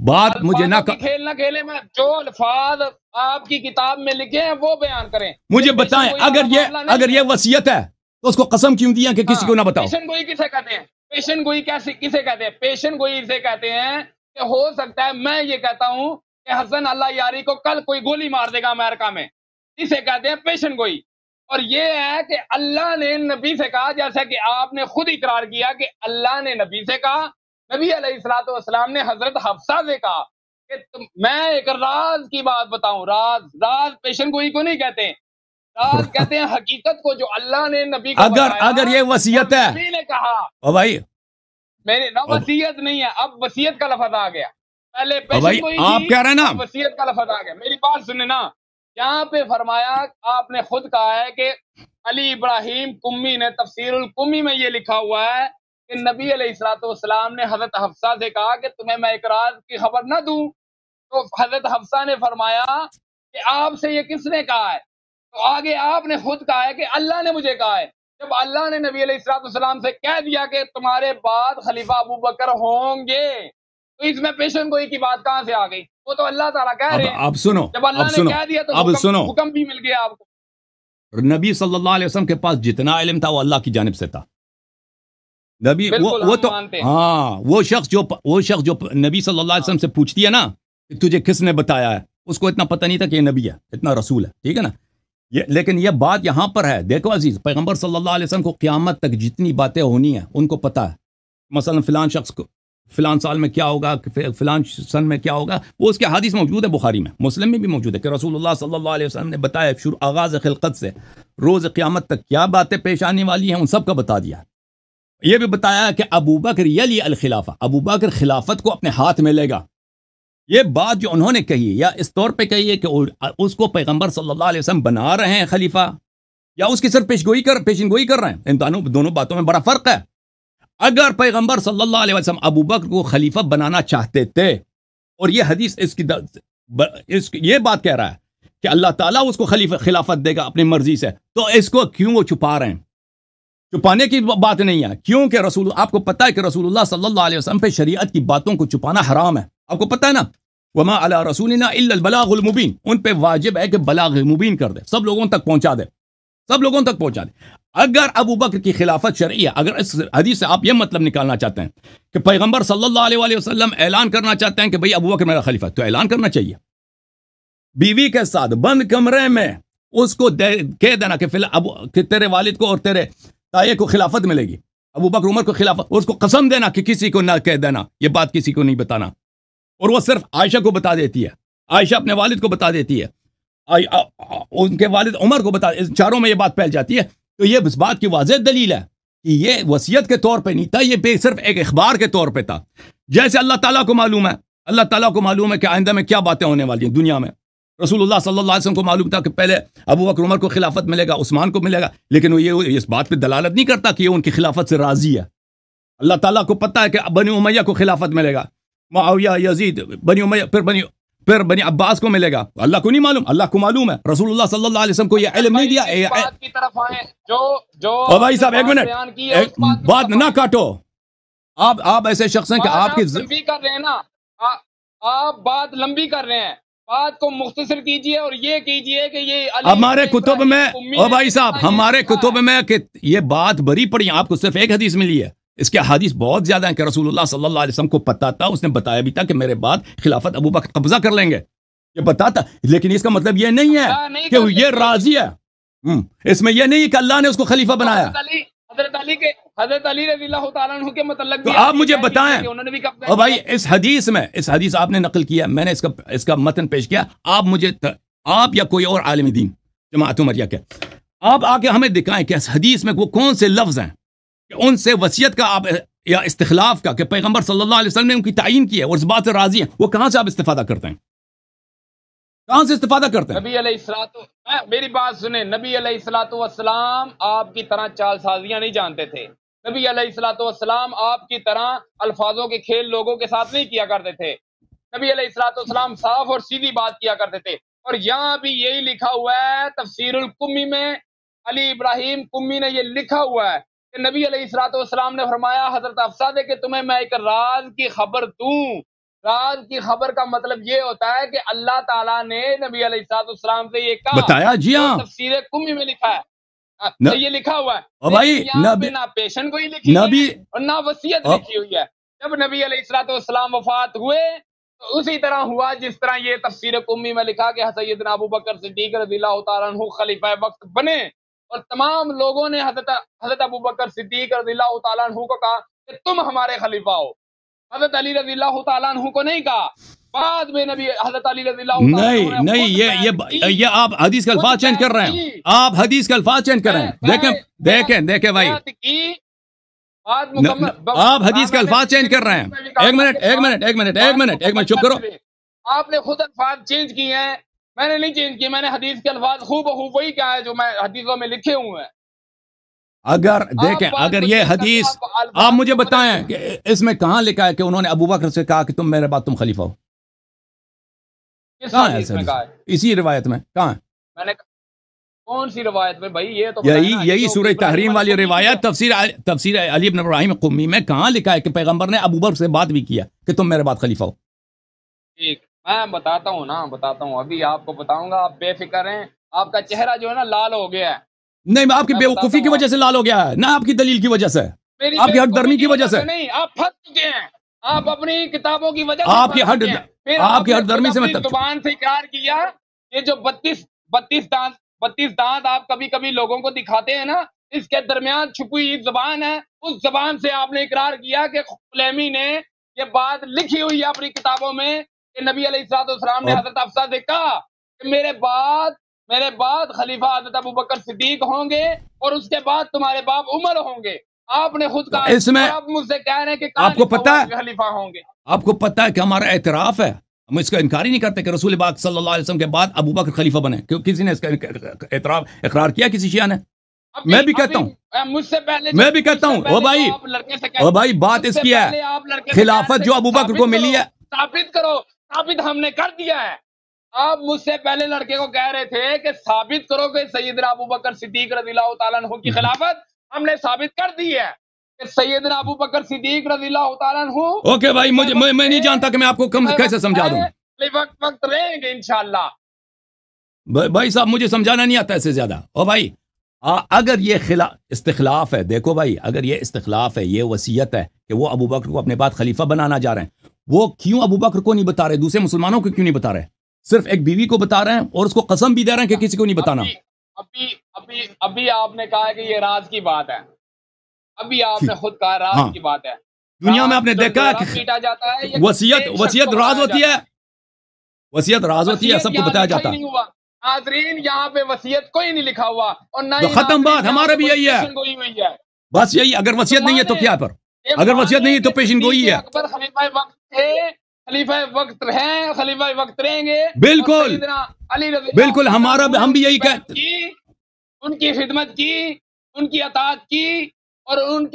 بات مجھے نہ کھیل نہ کھیلے، میں جو الفاظ آپ کی کتاب میں لکھے ہیں وہ بیان کریں، مجھے بتائیں، اگر یہ وصیت ہے تو اس کو قسم کیوں دیا کہ کسی کو نہ بتاؤ؟ پیشن گوئی کسے کہتے ہیں؟ پیشن گوئی کسے کہتے ہیں؟ پیشن گوئی اسے کہتے ہیں کہ ہو سکتا ہے میں یہ کہتا ہوں کہ حسن اللہ یاری کو کل کوئی گولی مار دے گا امریکہ میں، اسے کہتے ہیں پیشن گوئی۔ اور یہ ہے کہ اللہ نے نبی سے کہا، جیسا کہ آپ نے خود اقرار کیا کہ اللہ نے نبی سے کہا، نبی علیہ الصلوۃ والسلام نے حضرت حفصہ سے کہا کہ میں ایک راز کی بات بتاؤں، راز پیشن گوئی کو نہیں کہتے، راز کہتے ہیں حقیقت کو جو اللہ نے نبی کو اگر یہ وصیت ہے، نبی نے کہا، او بھائی میرے نہ وصیت نہیں ہے، اب وصیت کا لفظ آ گیا، پہلے بھائی آپ کہہ رہے ہیں نا وصیت کا لفظ آ گیا، میری بات سنیں نا، یہاں پہ فرمایا، آپ نے خود کہا ہے کہ علی ابراہیم قمی نے تفسیر القمی میں یہ لکھا ہوا ہے کہ نبی علیہ الصلوۃ والسلام نے حضرت حفصہ سے کہا کہ تمہیں میں ایک راز کی خبر نہ دوں، تو حضرت حفصہ نے فرمایا کہ آپ سے یہ کس نے کہا ہے؟ تو آگے آپ نے خود کہا ہے کہ اللہ نے مجھے کہا ہے، جب اللہ نے نبی علیہ الصلوۃ والسلام سے کہہ دیا کہ تمہارے بعد خلیفہ ابو بکر ہوں گے، تو اس میں پیشن گوئی کی بات کہاں سے آ گئی؟ وہ تو اللہ تعالیٰ کہہ رہے ہیں، اب سنو، جب اللہ نے کہہ دیا تو حکم بھی مل گیا آپ کو۔ نبی صلی اللہ علیہ وسلم کے پاس جتنا علم تھا وہ اللہ کی جانب سے تھا، نبی وہ تو ہاں، وہ شخص جو نبی صلی اللہ علیہ وسلم سے پوچھتی ہے نا کہ تجھے کس نے بتایا ہے، اس کو اتنا پتہ نہیں تھا کہ یہ نبی ہے، اتنا رسول ہے، ٹھیک ہے نا، لیکن یہ بات یہاں پر ہے، دیکھو عزیز، پیغمبر صلی اللہ علیہ وسلم کو قیامت تک جتنی باتیں ہونی ہیں ان کو پتہ ہے، مثلا فلان شخص کو فلان سال میں کیا ہوگا، فلان سن میں کیا ہوگا، وہ اس کے حدیث موجود ہے، بخاری میں، مسلم میں بھی موجود ہے کہ رسول اللہ صلی اللہ علیہ وسلم نے بتایا شروع آغاز خلقت سے روز قیامت تک کیا باتیں پیش آنے والی ہیں، ان سب کا بتا دیا۔ یہ بھی بتایا کہ ابو بکر یلی الخلافہ، ابو بکر خلافت کو اپنے ہاتھ میں لے گا۔ یہ بات جو انہوں نے کہی یا اس طور پہ کہی ہے کہ اس کو پیغمبر صلی اللہ علیہ وسلم بنا رہے ہیں خلیفہ، یا اس کی صرف پیشن گوئی کر رہے ہیں، ان دونوں باتوں میں بڑا فرق ہے۔ اگر پیغمبر صلی اللہ علیہ وسلم ابو بکر کو خلیفہ بنانا چاہتے تھے، اور یہ حدیث یہ بات کہہ رہا ہے کہ اللہ تعالیٰ اس کو خلافت دے گا اپنی مرضی سے، تو اس کو کیوں وہ چھپا رہے ہیں؟ چھپانے کی بات نہیں ہے، کیونکہ آپ کو پتہ ہے کہ رسول اللہ صلی اللہ علیہ وسلم پہ شریعت کی باتوں کو چھپانا حرام ہے، آپ کو پتہ ہے نا، وما علی رسولنا الا البلاغ المبین، ان پہ واجب ہے کہ بلاغ مبین کر دے، سب لوگوں تک پہنچا دے، سب لوگوں تک پہنچا دے۔ اگر ابو بکر کی خلافت شرعی ہے، اگر اس حدیث سے آپ یہ مطلب نکالنا چاہتے ہیں کہ پیغمبر صلی اللہ علیہ وسلم اعلان کرنا چاہتے ہیں کہ بھئی ابو بکر میرا خلیفہ، تو اعلان کرنا چاہیے، بیوی کے ساتھ بند کمرے میں اس کو کہہ دینا کہ تیرے والد کو اور تیرے تائے کو خلافت ملے گی، ابو بکر عمر کو خلافت، اس کو قسم دینا کہ کسی کو نہ کہہ دینا، یہ بات کسی کو نہیں بتانا، اور وہ صرف عائشہ کو بتا دیتی ہے، عائشہ اپنے والد کو بتا دیتی ہے، ان کے والد عمر کو بتا، چاروں میں یہ بات پھیل جاتی ہے، تو یہ اس بات کی واضح دلیل ہے کہ یہ وصیت کے طور پہ نہیں تھا، یہ صرف ایک اخبار کے طور پہ تھا، جیسے اللہ تعالیٰ کو معلوم ہے، اللہ تعالیٰ کو معلوم ہے کہ آئندہ میں کیا باتیں ہونے والی ہیں دنیا میں، رسول اللہ صلی اللہ علیہ وسلم کو معلوم تھا کہ پہلے ابو بکر عمر کو خلافت ملے گا، عثمان کو ملے گا، لیکن وہ یہ اس بات پہ دلالت نہیں کرتا کہ یہ ان کی خلافت سے راضی ہے۔ اللہ تعالیٰ کو پتہ ہے کہ بنی امیہ کو خلافت ملے گا، معاویہ، یزید، بنی امیہ، پھر بنی عباس کو ملے گا، اللہ کو نہیں معلوم، اللہ کو معلوم ہے، رسول اللہ صلی اللہ علیہ وسلم کو یہ علم نہیں دیا۔ بات کی طرف آئیں جو بھائی صاحب ایک منٹ، بات نہ کاٹو، آپ ایسے شخص ہیں کہ آپ کی لمبی کر رہے ہیں نا، آپ بات لمبی کر رہے ہیں، بات کو مختصر کیجئے اور یہ کیجئے کہ یہ ہمارے کتب میں، او بھائی صاحب ہمارے کتب میں کہ یہ بات بری پڑی، آپ کو صرف ایک حدیث ملی ہے، اس کے حدیث بہت زیادہ ہیں کہ رسول اللہ صلی اللہ علیہ وسلم کو پتا تھا، اس نے بتایا بھی تھا کہ میرے بعد خلافت ابو بکر قبضہ کر لیں گے، یہ بتاتا، لیکن اس کا مطلب یہ نہیں ہے کہ یہ راضی ہے، اس میں یہ نہیں ہے کہ اللہ نے اس کو خلیفہ بنایا۔ حضرت علی رضی اللہ تعالیٰ عنہ کے متعلق تو آپ مجھے بتائیں، او بھائی اس حدیث آپ نے نقل کیا، میں نے اس کا متن پیش کیا، آپ یا کوئی اور عالم دین جماعت عمریہ کے، آپ آکے ہمیں دکھائیں کہ اس حدیث میں وہ کون سے لفظ ہیں کہ ان سے وصیت کا آپ یا استخلاف کا، کہ پیغمبر صلی اللہ علیہ وسلم نے ان کی تعیین کی ہے اور اس بات سے راضی ہیں، وہ کہاں سے آپ استفادہ کرتے ہیں، کہاں سے استفادہ کرتے ہیں؟ نبی علیہ الصلوۃ، میری بات سنیں، نبی علیہ الصلوۃ والسلام آپ کی طرح چال سازیاں نہیں جانتے تھے، نبی علیہ الصلوۃ والسلام آپ کی طرح الفاظوں کے کھیل لوگوں کے ساتھ نہیں کیا کرتے تھے، نبی علیہ الصلوۃ والسلام صاف اور سیدھی بات کیا کرتے تھے، اور یہاں بھی یہی لکھا ہوا ہے تفسیر القمی میں، علی ابراہیم قمی نے یہ لکھا ہوا ہے کہ نبی علیہ الصلوۃ والسلام نے فرمایا حضرت حفصہ سے کہ تمہیں میں ایک راز کی خبر دوں، راز کی خبر کا مطلب یہ ہوتا ہے کہ اللہ تعالیٰ نے نبی علیہ الصلوۃ والسلام سے یہ کہا، بتایا، جی ہاں، تفسیر قمی میں لکھا ہے، یہ لکھا ہوا ہے، بھائی نہ پیشن کوئی لکھی ہے اور نہ وصیت لکھی ہوئی ہے، جب نبی علیہ الصلوۃ والسلام وفات ہوئے تو اسی طرح ہوا جس طرح یہ تفسیر قمی میں لکھا کہ سیدنا ابو بکر صدیق رضی اللہ تعالیٰ عنہ خلیفہ وقت بنے، اور تمام لوگوں نے حضرت ابو بکر صدیق رضی اللہ تعالیٰ عنہ کو کہا کہ تم ہمارے خلیفہ ہو، حضرت علی رضی اللہ تعالیٰ عنہ کو نہیں کہا، بعد میں نبی حضرت علی رضی اللہ تعالیٰ عنہ نہیں، یہ آپ حدیث کے الفاظ چینج کر رہے ہیں، آپ حدیث کے الفاظ چینج کر رہے ہیں، دیکھیں بھائی، آپ حدیث کے الفاظ چینج کر رہے ہیں، ایک منٹ چپ کرو، آپ نے خود الفاظ چینج کیے ہیں، میں نے نہیں چینج کیے، میں نے حدیث کے الفاظ خوب وہی کہا ہے جو میں حدیثوں میں لکھے ہوئے ہیں۔ اگر دیکھیں، اگر یہ حدیث آپ مجھے بتائیں کہ اس میں کہاں لکھا ہے کہ انہوں نے ابو بکر سے کہا کہ تم میرے بعد تم خلیفہ ہو، کہاں ہے؟ اسی روایت میں کہاں ہے؟ میں نے کون سی روایت میں بھائی؟ یہ تو یہی سورہ تحریم والی روایت تفسیر علی بن ابراہیم قمی میں کہاں لکھا ہے کہ پیغمبر نے ابو بکر سے بات بھی کیا کہ تم میرے بعد خلیفہ ہو؟ ٹھیک، میں بتاتا ہوں، ابھی آپ کو بتاؤں گا، آپ بے فکر ہیں، آپ کا چہرہ جو ہے نا لال ہو گیا ہے، نہیں آپ کی بیوقوفی کی وجہ سے لال ہو گیا ہے، نہ آپ کی دلیل کی وجہ سے، آپ کی حق درمی کی وجہ سے نہیں، آپ پھنس چکے ہیں، آپ اپنی کتابوں کی وجہ سے آپ کی حق درمی سے زبان سے اقرار کیا، یہ جو 32 دانت آپ کبھی کبھی لوگوں کو دکھاتے ہیں نا، اس کے درمیان چھپی ہوئی زبان ہے، اس زبان سے آپ نے اقرار کیا کہ کلیمی نے یہ بات لکھی ہوئی ہے اپنی کتابوں میں کہ نبی علیہ الصلوۃ والسلام نے حضرت حفصہ سے کہا کہ میرے بعد خلیفہ حضرت ابو بکر صدیق ہوں گے اور اس کے بعد تمہارے باپ عمر ہوں گے، آپ نے خود کہا، اس میں آپ مجھ سے کہہ رہے ہیں کہ آپ کو پتہ ہے خلیفہ ہوں گے، آپ کو پتہ ہے کہ ہمارا اعتراف ہے، ہم اس کا انکار ہی نہیں کرتے کہ رسول پاک صلی اللہ علیہ وسلم کے بعد ابو بکر خلیفہ بنے، کیوں کسی نے اس کا اقرار کیا کسی شیعہ نے؟ میں بھی کہتا ہوں، مجھ سے پہلے میں بھی کہتا ہوں، او بھائی بات اس کی ہے، خلافت جو ابو بکر کو ملی ہے، ثابت کرو، ثابت ہم نے کر دیا ہے۔ آپ مجھ سے پہلے لڑکے کو کہہ رہے تھے کہ ثابت کرو کہ سیدنا ابو بکر صدیق رضی اللہ تعالیٰ عنہ کی خلافت، ہم نے ثابت کر دی ہے کہ سیدنا ابو بکر صدیق رضی اللہ تعالیٰ عنہ۔ اوکے بھائی، میں نہیں جانتا کہ میں آپ کو کیسے سمجھا دوں، وقت رہیں گے انشاءاللہ۔ بھائی صاحب مجھے سمجھانا نہیں آتا ایسے زیادہ۔ او بھائی اگر یہ استخلاف ہے، دیکھو بھائی، اگر یہ استخلاف ہے، یہ وصیت ہے کہ وہ ابو بکر کو اپنے بعد خلیفہ بنانا جا رہے ہیں، وہ کیوں ابو بکر کو نہیں بتا رہے، دوسرے مسلمانوں کو کیوں نہیں بتا رہے؟ صرف ایک بیوی کو بتا رہے ہیں اور اس کو قسم بھی دے رہے ہیں کہ کسی کو نہیں بتانا۔ ابھی آپ نے کہا کہ یہ راز کی بات ہے، ابھی آپ نے خود کہا راز کی بات ہے۔ دنیا میں آپ نے دیکھا ہے کہ وصیت راز ہوتی ہے، وصیت راز ہوتی ہے، سب کو بتایا جاتا ہے۔ ناظرین یہاں پہ وصیت کوئی نہیں لکھا ہوا، اور نہ تو ختم بات، ہمارا بھی یہی ہے، بس یہی۔ اگر وصیت نہیں ہے تو کیا پر، اگر وصیت نہیں ہے تو پیشن گوئی ہے۔ اکبر خلیفہ وقت تھے، خلیفہ وقت ہیں، خلیفہ وقت رہیں گے، بالکل بالکل، ہم بھی یہی کہتے ہیں، ان کی خدمت کی، ان کی اطاعت کی، اور ان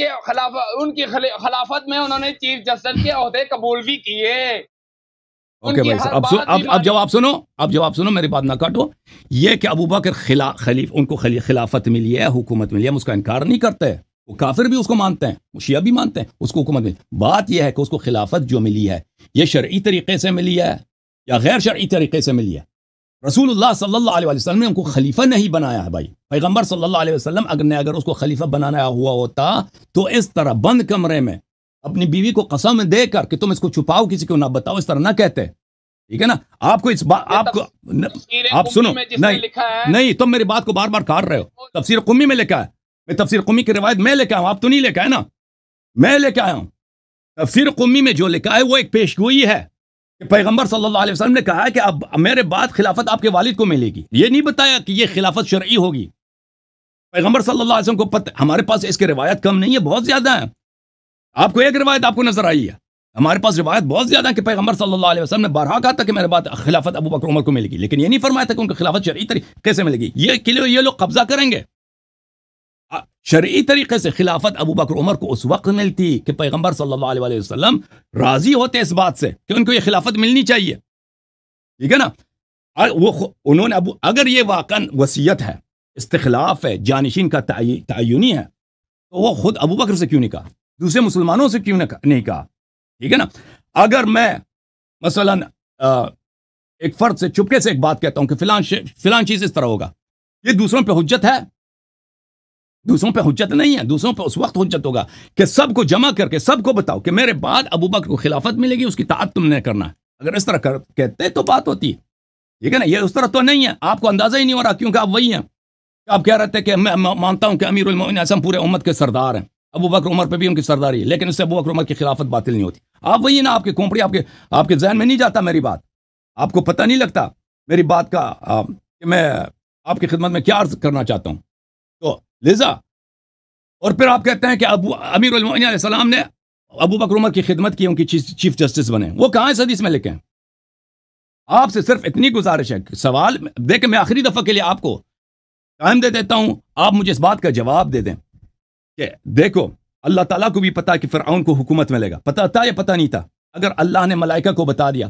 کی خلافت میں انہوں نے چیف جسٹس کے عہدے قبول بھی کیے۔ اوکے بھائی، اب جواب سنو، میری بات نہ کاٹو۔ یہ کہ ابو بکر ان کو خلافت ملی ہے، حکومت ملی ہے، ہم اس کا انکار نہیں کرتے، وہ کافر بھی اس کو مانتے ہیں، شیعہ بھی مانتے ہیں اس کو حکومت ملی۔ بات یہ ہے کہ اس کو خلافت جو ملی ہے، یہ شرعی طریقے سے ملی ہے یا غیر شرعی طریقے سے ملی ہے؟ رسول اللہ صلی اللہ علیہ وسلم نے ان کو خلیفہ نہیں بنایا ہے بھائی۔ پیغمبر صلی اللہ علیہ وسلم اگر اس کو خلیفہ بنانا ہوا ہوتا تو اس طرح بند کمرے میں اپنی بیوی کو قسم دے کر کہ تم اس کو چھپاؤ، کسی کو نہ بتاؤ، اس طرح نہ کہتے، ٹھیک ہے نا؟ آپ کو اس بات، آپ سنو، نہیں تم میری بات کو بار بار کاٹ رہے ہو۔ تفسیر قمی میں لکھا ہے، میں تفسیر قمی کی روایت میں لے کے آیا ہوں، آپ تو نہیں لے کے آئے نا، میں لے کے آیا ہوں۔ تفسیر قمی میں جو لکھا ہے وہ ایک پیشگوئی ہے کہ پیغمبر صلی اللہ علیہ وسلم نے کہا ہے کہ اب میرے بعد خلافت آپ کے والد کو ملے گی، یہ نہیں بتایا کہ یہ خلافت شرعی ہوگی۔ پیغمبر صلی اللہ علیہ وسلم کو پتہ، ہمارے پاس اس کی روایت کم نہیں ہے، بہت زیادہ ہے۔ آپ کو ایک روایت آپ کو نظر آئی ہے، ہمارے پاس روایت بہت زیادہ ہے کہ پیغمبر صلی اللہ علیہ وسلم نے بارہا کہا تھا کہ میرے بعد خلافت ابو بکر عمر کو ملے گی، لیکن یہ نہیں فرمایا تھا کہ ان کو خلافت شرعی طریقے سے ملے گی۔ یہ لوگ قبضہ کریں گے شرعی طریقے سے، خلافت ابو بکر عمر کو اس وقت ملتی کہ پیغمبر صلی اللہ علیہ وسلم راضی ہوتے اس بات سے کہ ان کو یہ خلافت ملنی چاہیے، ٹھیک ہے نا؟ انہوں نے اگر یہ واقعا وصیت ہے، استخلاف ہے، جانشین کا تعینی ہے، تو وہ خود ابو بکر سے کیوں نہیں کہا، دوسرے مسلمانوں سے کیوں نہیں کہا؟ ٹھیک ہے نا؟ اگر میں مثلا ایک فرد سے چپکے سے ایک بات کہتا ہوں کہ فلان چیز اس طرح ہوگا، یہ دوسروں پہ حجت ہے؟ دوسروں پہ حجت نہیں ہے، دوسروں پہ اس وقت حجت ہوگا کہ سب کو جمع کر کے سب کو بتاؤ کہ میرے بعد ابو بکر کو خلافت ملے گی، اس کی اطاعت تم نے کرنا ہے۔ اگر اس طرح کہتے تو بات ہوتی، ٹھیک ہے نا؟ یہ اس طرح تو نہیں ہے، آپ کو اندازہ ہی نہیں ہو رہا کیونکہ آپ وہی ہیں، آپ کہہ رہے تھے کہ میں مانتا ہوں کہ امیر المومنین اعظم پورے امت کے سردار ہیں، ابو بکر عمر پہ بھی ان کی سرداری ہے، لیکن اس سے ابو بکر عمر کی خلافت باطل نہیں ہوتی۔ آپ وہی نا، آپ کی کھوپڑی آپ کے ذہن میں نہیں جاتا میری بات، آپ کو پتہ نہیں لگتا میری بات کا کہ میں آپ کی خدمت میں کیا عرض کرنا چاہتا ہوں۔ تو لہذا اور پھر آپ کہتے ہیں کہ امیر المومنین علیہ السلام نے ابو بکر عمر کی خدمت کی، ان کی چیف جسٹس بنے، وہ کہاں ہے حدیث میں لکھے ہیں؟ آپ سے صرف اتنی گزارش ہے، سوال دیکھ میں آخری دفعہ کے لیے آپ کو ٹائم دے دیتا ہوں، آپ مجھے اس بات کا جواب دے دیں کہ دیکھو اللہ تعالیٰ کو بھی پتا کہ فرعون کو حکومت ملے گا، پتا تھا یا پتا نہیں تھا؟ اگر اللہ نے ملائکہ کو بتا دیا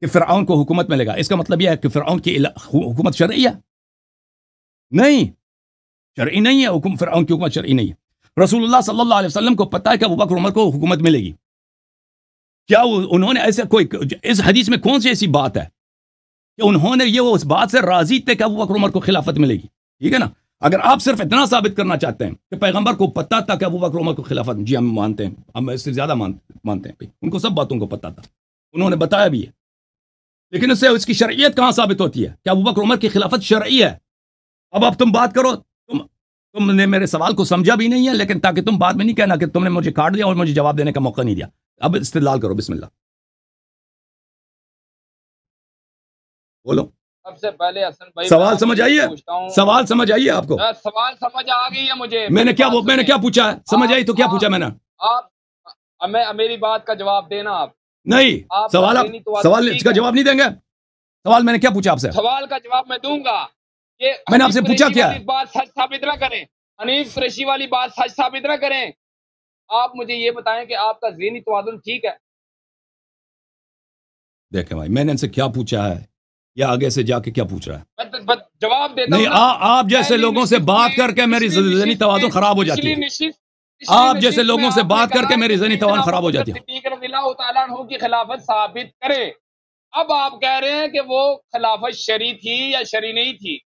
کہ فرعون کو حکومت ملے گا، اس کا مطلب یہ ہے کہ فرعون کی حکومت شرعی ہے؟ نہیں، شرعی نہیں ہے، فرعون کی حکومت شرعی نہیں ہے۔ رسول اللہ صلی اللہ علیہ وسلم کو پتا ہے کہ ابو بکر عمر کو حکومت ملے گی، کیا انہوں نے ایسا کوئی، اس حدیث میں کون سی ایسی بات ہے کہ انہوں نے یہ اس بات سے راضی تھے کہ ابو بکر عمر کو خلافت ملے گی؟ ٹھیک ہے نا؟ اگر آپ صرف اتنا ثابت کرنا چاہتے ہیں کہ پیغمبر کو پتا تھا کہ ابو بکر عمر کو خلافت، جی ہم مانتے ہیں، ہم اس سے زیادہ مانتے ہیں، ان کو سب باتوں کو پتا تھا، انہوں نے بتایا بھی ہے، لیکن اس سے اس کی شرعیت کہاں ثابت ہوتی ہے کہ ابو بکر عمر کی خلافت شرعی ہے؟ اب تم بات کرو، تم نے میرے سوال کو سمجھا بھی نہیں ہے، لیکن تاکہ تم بعد میں نہیں کہنا کہ تم نے مجھے کاٹ دیا اور مجھے جواب دینے کا موقع نہیں دیا۔ اب استدلال کرو، بسم اللہ بولو۔ سب سے پہلے حسن بھائی سوال سمجھ آئیے، سوال سمجھ آئیے آپ کو؟ سوال سمجھ آ گئی ہے مجھے، میں نے کیا پوچھا ہے؟ سمجھ آئی تو کیا پوچھا میں نے؟ آپ میری بات کا جواب دینا، آپ نہیں، سوال اس کا جواب نہیں دیں گے؟ سوال میں نے کیا پوچھا آپ سے؟ سوال کا جواب میں دوں گا، میں نے آپ سے پوچھا کیا ہے؟ بات سچ ثابت نہ کریں، حنیف قریشی والی بات سچ ثابت نہ کریں. آپ مجھے یہ بتائیں کہ آپ کا ذہنی توازن ٹھیک ہے؟ دیکھیں بھائی، میں نے ان سے کیا پوچھا ہے یا آگے سے جا کے کیا پوچھ رہا ہے؟ میں جواب دیتا ہوں نہیں، نا. آپ جیسے لوگوں سے بات کر کے میری ذہنی توازن خراب ہو جاتی ہے. آپ جیسے لوگوں سے بات کر کے میری ذہنی توازن خراب ہو جاتی ہے. صدیق رضی اللہ تعالیٰ عنہ کی خلافت ثابت کرے. اب آپ کہہ رہے ہیں کہ وہ خلافت شرعی تھی یا شرعی نہیں تھی.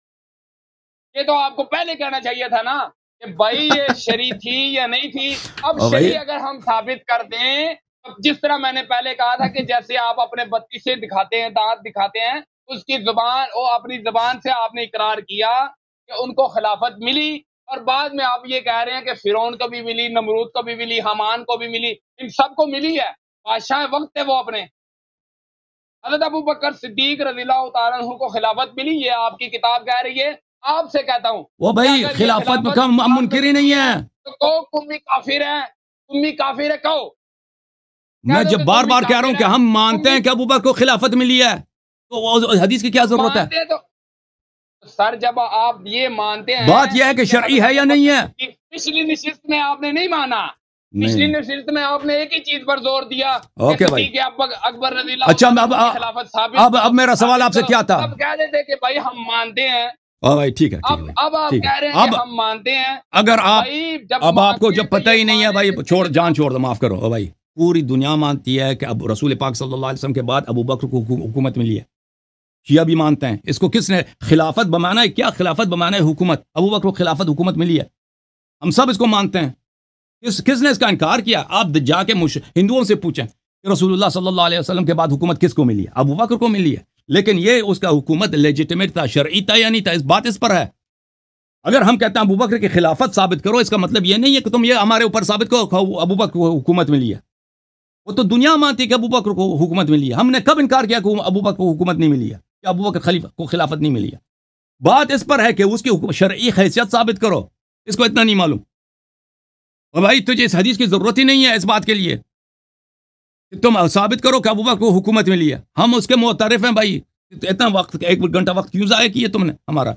یہ تو آپ کو پہلے کہنا چاہیے تھا نا کہ بھائی یہ شرعی تھی یا نہیں تھی. اب شرعی اگر ہم ثابت کر دیں، جس طرح میں نے پہلے کہا تھا کہ جیسے آپ اپنے بتی سے دکھاتے ہیں، دانت دکھاتے ہیں، اس کی زبان، وہ اپنی زبان سے آپ نے اقرار کیا کہ ان کو خلافت ملی، اور بعد میں آپ یہ کہہ رہے ہیں کہ فرعون کو بھی ملی، نمرود کو بھی ملی، حامان کو بھی ملی، ان سب کو ملی ہے. بادشاہ وقت ہے وہ اپنے. حضرت ابو بکر صدیق رضی اللہ تعالیٰ عنہ کو خلافت ملی، یہ آپ کی کتاب کہہ رہی ہے. آپ سے کہتا ہوں وہ بھائی خلافت کا منکر ہی نہیں ہے. تو کہو تم بھی کافر ہے، تم بھی کافر ہے. کہو میں جب بار بار کہہ رہا ہوں کہ ہم مانتے ہیں کہ ابو بکر کو خلافت ملی ہے، تو حدیث کی کیا ضرورت ہے؟ تو سر جب آپ یہ مانتے ہیں، بات یہ ہے کہ شرعی ہے یا نہیں ہے. پچھلی نشست میں آپ نے نہیں مانا. پچھلی نشست میں آپ نے ایک ہی چیز پر زور دیا. اوکے بھائی. اکبر رضی اللہ اچھا، عنہ کی خلافت ثابت. اب میرا سوال آپ سے کیا تھا؟ اب کہہ دیتے کہ بھائی ہم مانتے ہیں. بھائی ٹھیک ہے. اب آپ کہہ رہے ہیں کہ ہم مانتے ہیں. اگر آپ کو جب پتہ ہی نہیں ہے بھائی، چھوڑ دو، معاف کرو بھائی. پوری دنیا مانتی ہے کہ اب رسول پاک صلی اللہ علیہ وسلم کے بعد ابو بکر کو حکومت ملی ہے. شیعہ بھی مانتے ہیں. اس کو کس نے خلافت بمانا ہے؟ کیا خلافت بمانا ہے؟ حکومت. ابو بکر کو خلافت حکومت ملی ہے، ہم سب اس کو مانتے ہیں. کس نے اس کا انکار کیا؟ آپ جا کے ہندوؤں سے پوچھیں کہ رسول اللہ صلی اللہ علیہ وسلم کے بعد حکومت کس کو ملی ہے؟ ابو بکر کو ملی ہے. لیکن یہ اس کا حکومت لیجیٹمیٹ تھا، شرعی تھا یا نہیں تھا، اس بات اس پر ہے. اگر ہم کہتے ہیں ابو بکر کی خلافت ثابت کرو، اس کا مطلب یہ نہیں ہے کہ تم یہ ہمارے اوپر ثابت کرو ابو بکر کو حکومت ملی ہے. وہ تو دنیا مانتی ہے کہ ابو بکر کو حکومت ملی ہے. ہم نے کب انکار کیا کہ ابو بکر کو حکومت نہیں ملی ہے یا ابو بکر خلیفہ کو خلافت نہیں ملی ہے؟ بات اس پر ہے کہ اس کی شرعی حیثیت ثابت کرو. اس کو اتنا نہیں معلوم. اور بھائی تجھے اس حدیث کی ضرورت ہی نہیں ہے اس بات کے لیے. تم ثابت کرو کہ ابو بکر کو حکومت ملی ہے. ہم اس کے معترف ہیں بھائی. اتنا وقت، 1 گھنٹہ وقت کیوں ضائع کیا تم نے ہمارا؟